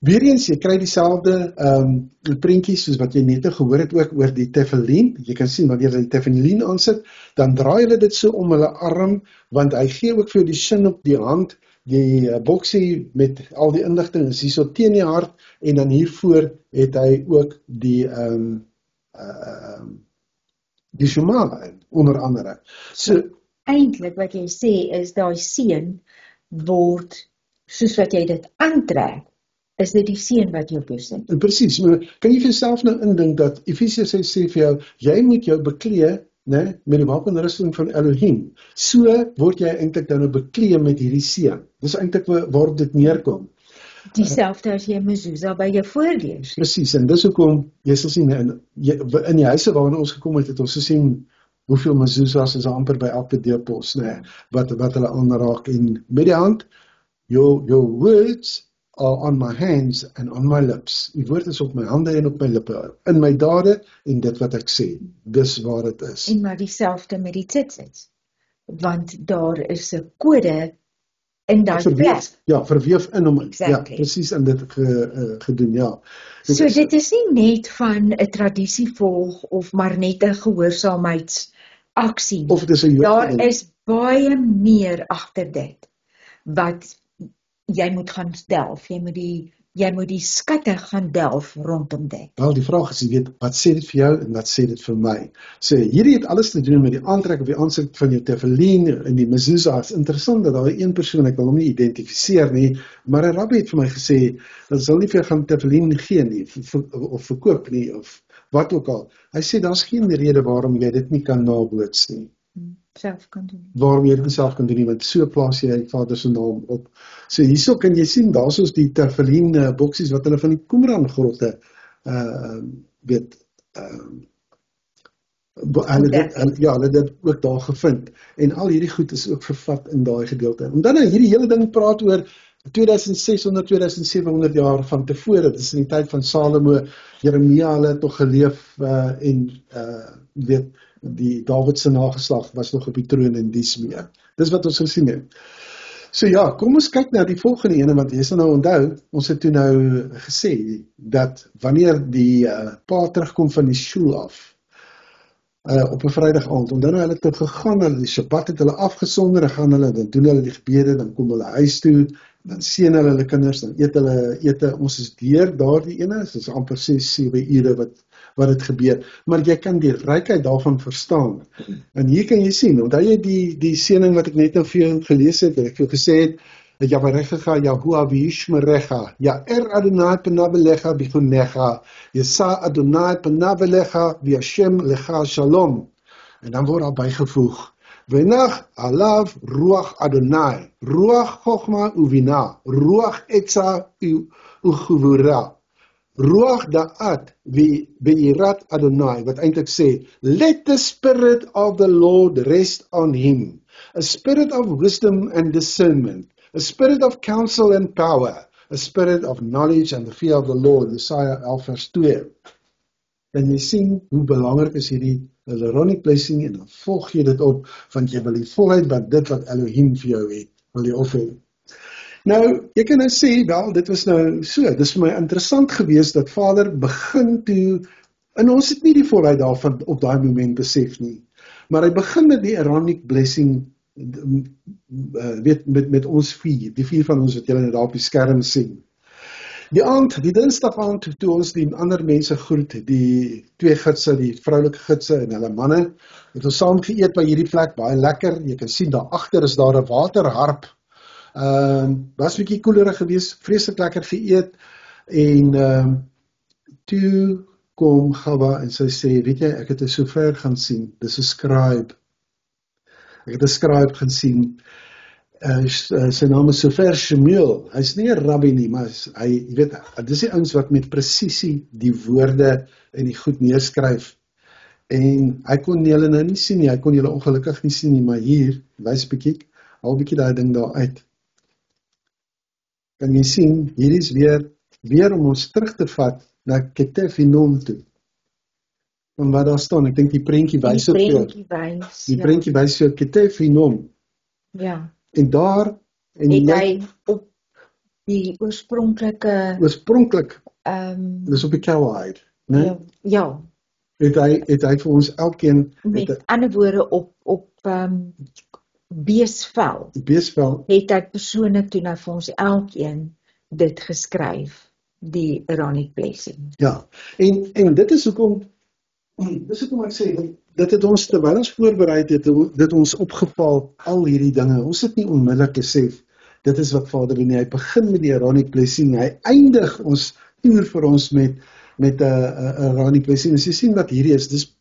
Weereens, jy kry dieselfde prentjies soos wat jy net gehoor het ook oor die tefillin. Jy kan sien, wanneer jy die tefillin aansit, dan draai hulle dit so om hulle arm, want hy gee ook vir jou die sin op die hand, die boksie met al die inligting is hier so teen die hart, en dan hiervoor het hy ook die Shema onder andere. So, eintlik wat jy sê is daai seën word, soos wat jy dit aantrek, is dit die seën wat jou besin. Presies, maar kan jy vir jouself nou indink dat Efesiërs sê vir jou, jy moet jou beklee, né, met die wapenrusting van Elohim. So word jy eintlik dan beklee met hierdie seën. Dis eintlik waar dit neerkom. Dieselfde as jy mezuzah by jou voorlees. Presies, en dis hoekom jy sal sien in die huise waarin ons gekom het ons gesien hoeveel mezuzahs is amper by elke deurpos, né, wat hulle aanraak, en met die hand, your words are on my hands and on my lips. Die woord is op my hande en op my lippe, in my dade en dit wat ek sê. Dis waar het is. En maar dieselfde met die tzitzits. Want daar is 'n kode in daai plek. Ja, verweef in hom. Exactly. Ja, presies in dit gedoen, ja. So dit is nie net van 'n tradisie volg of maar net 'n gehoorsaamheidsaksie. Of dit is 'n daar is baie meer agter dit wat jy moet gaan delf, jy moet die skatte gaan delf rondom dit. Wel, die vraag is, jy weet, wat sê dit vir jou en wat sê dit vir my? So, hierdie het alles te doen met die aantrek of die aansit van jou tefillin en die mezuzah. Het is interessant dat daar een persoon, ek wil hom nie identifiseer nie, maar 'n rabbi het vir my gesê, dat sal nie vir jou gaan tefillin gee nie, of verkoop nie, of wat ook al. Hy sê, daar is geen rede waarom jy dit nie kan naboots nie. Self kan doen. Waarom jy dit self kan doen nie, want so plaas jy Vader se naam op. So hierso kan jy sien, daar is die tefillin boksies wat hulle van die Qumran grotte hulle dit ook daar gevind. En al hierdie goed is ook vervat in daai gedeelte. En dan hierdie hele ding praat oor 2600, 2700 jaar van tevore, dit is in die tyd van Salomo, Jeremia, hulle het nog geleef en weet, die Dawid se nageslag was nog op die troon en dies meer. Dis wat ons gesien het. So ja, kom ons kyk na die volgende ene, want jy sal nou onthou, ons het toe nou gesê, dat wanneer die pa terugkom van die skool af, op 'n Vrydag aand, en dan hulle toe gegaan, hulle die Sabbat het hulle afgesonder, dan doen hulle die gebede, dan kom hulle huis toe, dan seën hulle kinders, dan eet hulle ete, ons is deur daardie ene, dit is amper 6-7 ure wat het gebeur, maar jy kan die rykheid daarvan verstaan, en hier kan jy sien, onthou jy die seëning wat ek net nou vir jou gelees het, ek vir gesê het, Yavarecha, Yahuwah v'yishmerecha, Ya'er Adonai panav elecha b'chunecha, Yisa Adonai panav elecha v'yashem lecha shalom. En dan word daar bygevoeg, Venach alav ruach Adonai, ruach chochma uvina, ruach etza ugevura, ruach da'at v'irat Adonai, wat eintlik sê, let the spirit of the Lord rest on him, a spirit of wisdom and discernment, a spirit of counsel and power, a spirit of knowledge and the fear of the Lord, Jesaja 11 vers 2. En jy sien hoe belangrik is hierdie Aaronic blessing, en dan volg jy dit op, want jy wil die volheid wat dit wat Elohim vir jou het, wil jy offer. Nou, jy kan nou sê, wel, dit was nou so, dit is vir my interessant geweest, dat Vader begin toe, en ons het nie die volheid daarvan op daai moment besef nie, maar hy begin met die Aaronic blessing, weet, met ons vier, die vier van ons wat julle daar op die skerm sien. Die dinsdag aand, toe ons die ander mense groet, die 2 gidse, die vroulike gidse en hulle manne, het ons saam geëet by hierdie plek, baie lekker. Jy kan sien, daar agter is daar 'n waterharp. Was 'n bietjie koelerig geweest, vreeslik lekker geëet. En toe kom Gawa en sy sê, weet jy, ek het 'n sover gaan sien, dis 'n scribe. Ek het 'n scribe gaan sien. Sy naam is Sofer Shmuel. Hy's nie 'n rabbi nie, maar hy, jy weet, dis die ouens wat met presisie die woorde en die goed neerskryf. En hy kon julle nou nie sien nie, hy kon julle ongelukkig nie sien nie, maar hier, wys 'n bietjie, haal 'n bietjie daai ding daar uit. Kan jy sien, hier is weer om ons terug te vat na Ketef Hinnom toe. Van wat daar staan, ek dink die prentjie wys op jou. Die prentjie wys vir Ketef Hinnom. Ja. En daar het hy op die oorspronklik, dis op die Cowhide, né? Ja. Het hy vir ons elkeen met ander woorde op beesvel. Het hy persoonlik toe nou vir ons elkeen dit geskryf, die Aaronic Blessing. Ja. En dit is hoekom ek sê, dit het ons, terwyl ons voorbereid het, dit ons opgeval, al hierdie dinge, ons het nie onmiddellik besef, dit is wat Vader doen, hy begin met die Aaronic Blessing, hy eindig ons toer vir ons met 'n Aaronic Blessing, en jy sien wat hierdie is, dis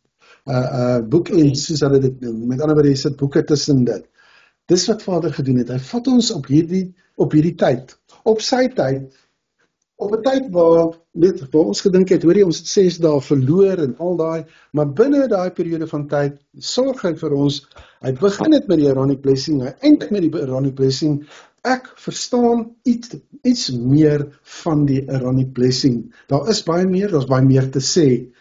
boekend, soos hulle dit noem, met ander woorde, jy sit boeke tussen dit, dis wat Vader gedoen het, hy vat ons op hierdie tyd, op sy tyd, op 'n tyd waar ons gedink het, hoor jy, ons het 6 dae verloor en al daai, maar binne daai periode van tyd, sorg hy vir ons, hy begin het met die Aaronic Blessing, hy eindig met die Aaronic Blessing, ek verstaan iets meer van die Aaronic Blessing, daar is baie meer, daar is baie meer te sê,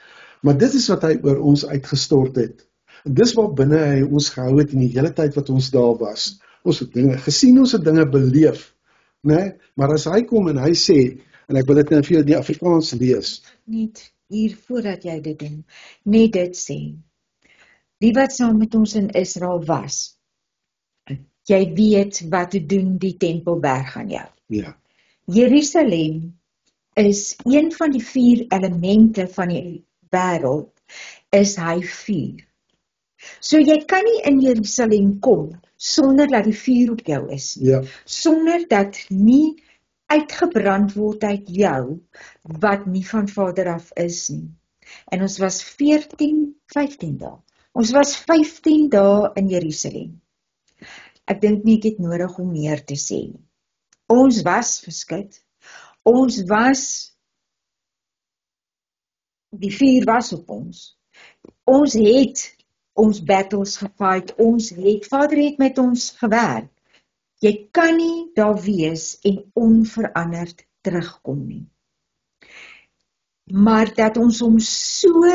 maar dit is wat hy oor ons uitgestort het, en dis wat binne hy ons gehou het in die hele tyd wat ons daar was, ons het dinge gesien, ons het dinge beleef, nee? Maar as hy kom en hy sê, en ek wil dit nou vir jou die Afrikaans lees. Net hier voordat jy dit doen, net dit sê. Die wat saam met ons in Israel was, jy weet wat te doen die Tempelberg aan jou. Ja. Jerusalem is een van die 4 elemente van die wêreld, is hy vuur. So jy kan nie in Jerusalem kom, sonder dat die vuur op jou is. Ja. Sonder dat nie uitgebrand word uit jou, wat nie van Vader af is nie. En ons was 15 dae. Ons was 15 dae in Jerusalem. Ek dink nie ek het nodig om meer te sê. Ons was verskit. Die vuur was op ons. Ons het ons battles gefight, Vader het met ons gewerk. Jy kan nie daar wees en onveranderd terugkom nie. Maar dat ons hom so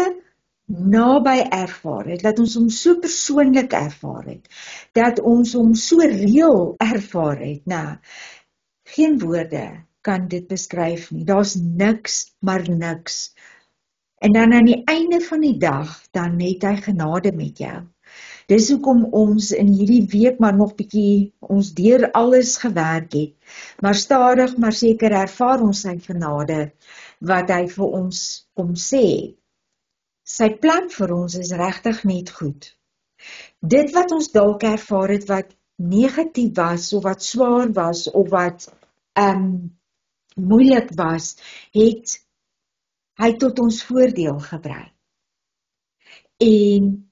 naby ervaar het, dat ons hom so persoonlik ervaar het, dat ons hom so reël ervaar het, nou, geen woorde kan dit beskryf nie, daar's niks, maar niks. En dan aan die einde van die dag, dan het hy genade met jou. Dis hoekom ons in hierdie week maar nog bietjie ons deur alles gewerk het, maar stadig maar seker ervaar ons sy genade, wat hy vir ons kom sê. Sy plan vir ons is regtig net goed. Dit wat ons dalk ervaar het, wat negatief was, of wat swaar was, of wat moeilik was, het hy tot ons voordeel gebruik. En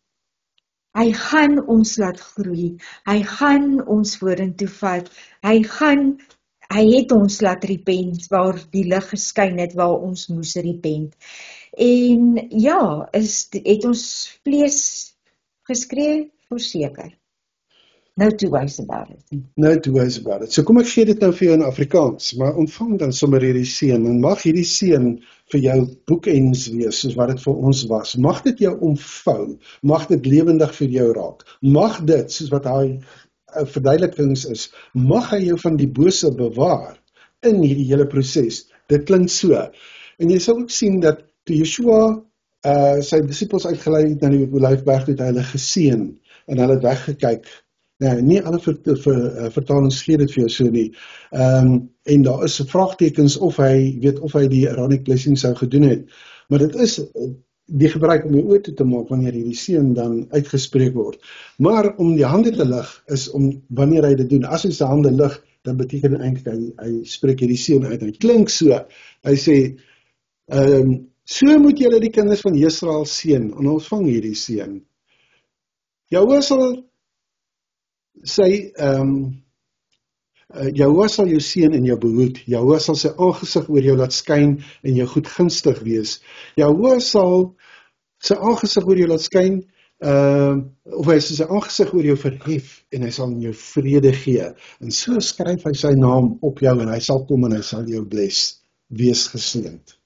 hy gaan ons laat groei, hy gaan ons vorentoe vat, hy het ons laat repent, waar die lig geskyn het, waar ons moes repent. En ja, het ons vlees geskree, verseker. No two ways about it. So kom ek gee dit nou vir jou in Afrikaans, maar ontvang dan sommer hierdie seën, en mag hierdie seën vir jou boekends wees, soos wat dit vir ons was. Mag dit jou omvou, mag dit lewendig vir jou raak. Mag dit, soos wat hy verduidelikings is, mag hy jou van die bose bewaar in hierdie hele proses. Dit klink so. En jy sal ook sien dat toe Yeshua sy disippels uitgelei het na die Olyfberg, het hy hulle geseën en hulle het weggekyk Nee, nie alle vertalings gee dit vir jou so nie. En daar is vraagtekens of hy die Aaronic blessing sou gedoen het. Maar dit is die gebruik om die oor toe te maak wanneer hierdie seën dan uitgespreek word. Maar om die hande te lig is om wanneer hy dit doen. As hy sy hande lig, dan beteken eintlik hy spreek hierdie seën uit. Hy klink so. Hy sê so moet julle die kinders van Israel seën en ontvang hierdie seën. Jahwe sal Jahwe sal jou seën en jou behoed. Jahwe sal sy aangesig oor jou laat skyn en jou goedgunstig wees. Jahwe sal sy aangesig oor jou laat skyn, of hy sal sy aangesig oor jou verhef en hy sal in jou vrede gee. En so skryf hy sy naam op jou en hy sal kom en hy sal jou bless. Wees geseënd.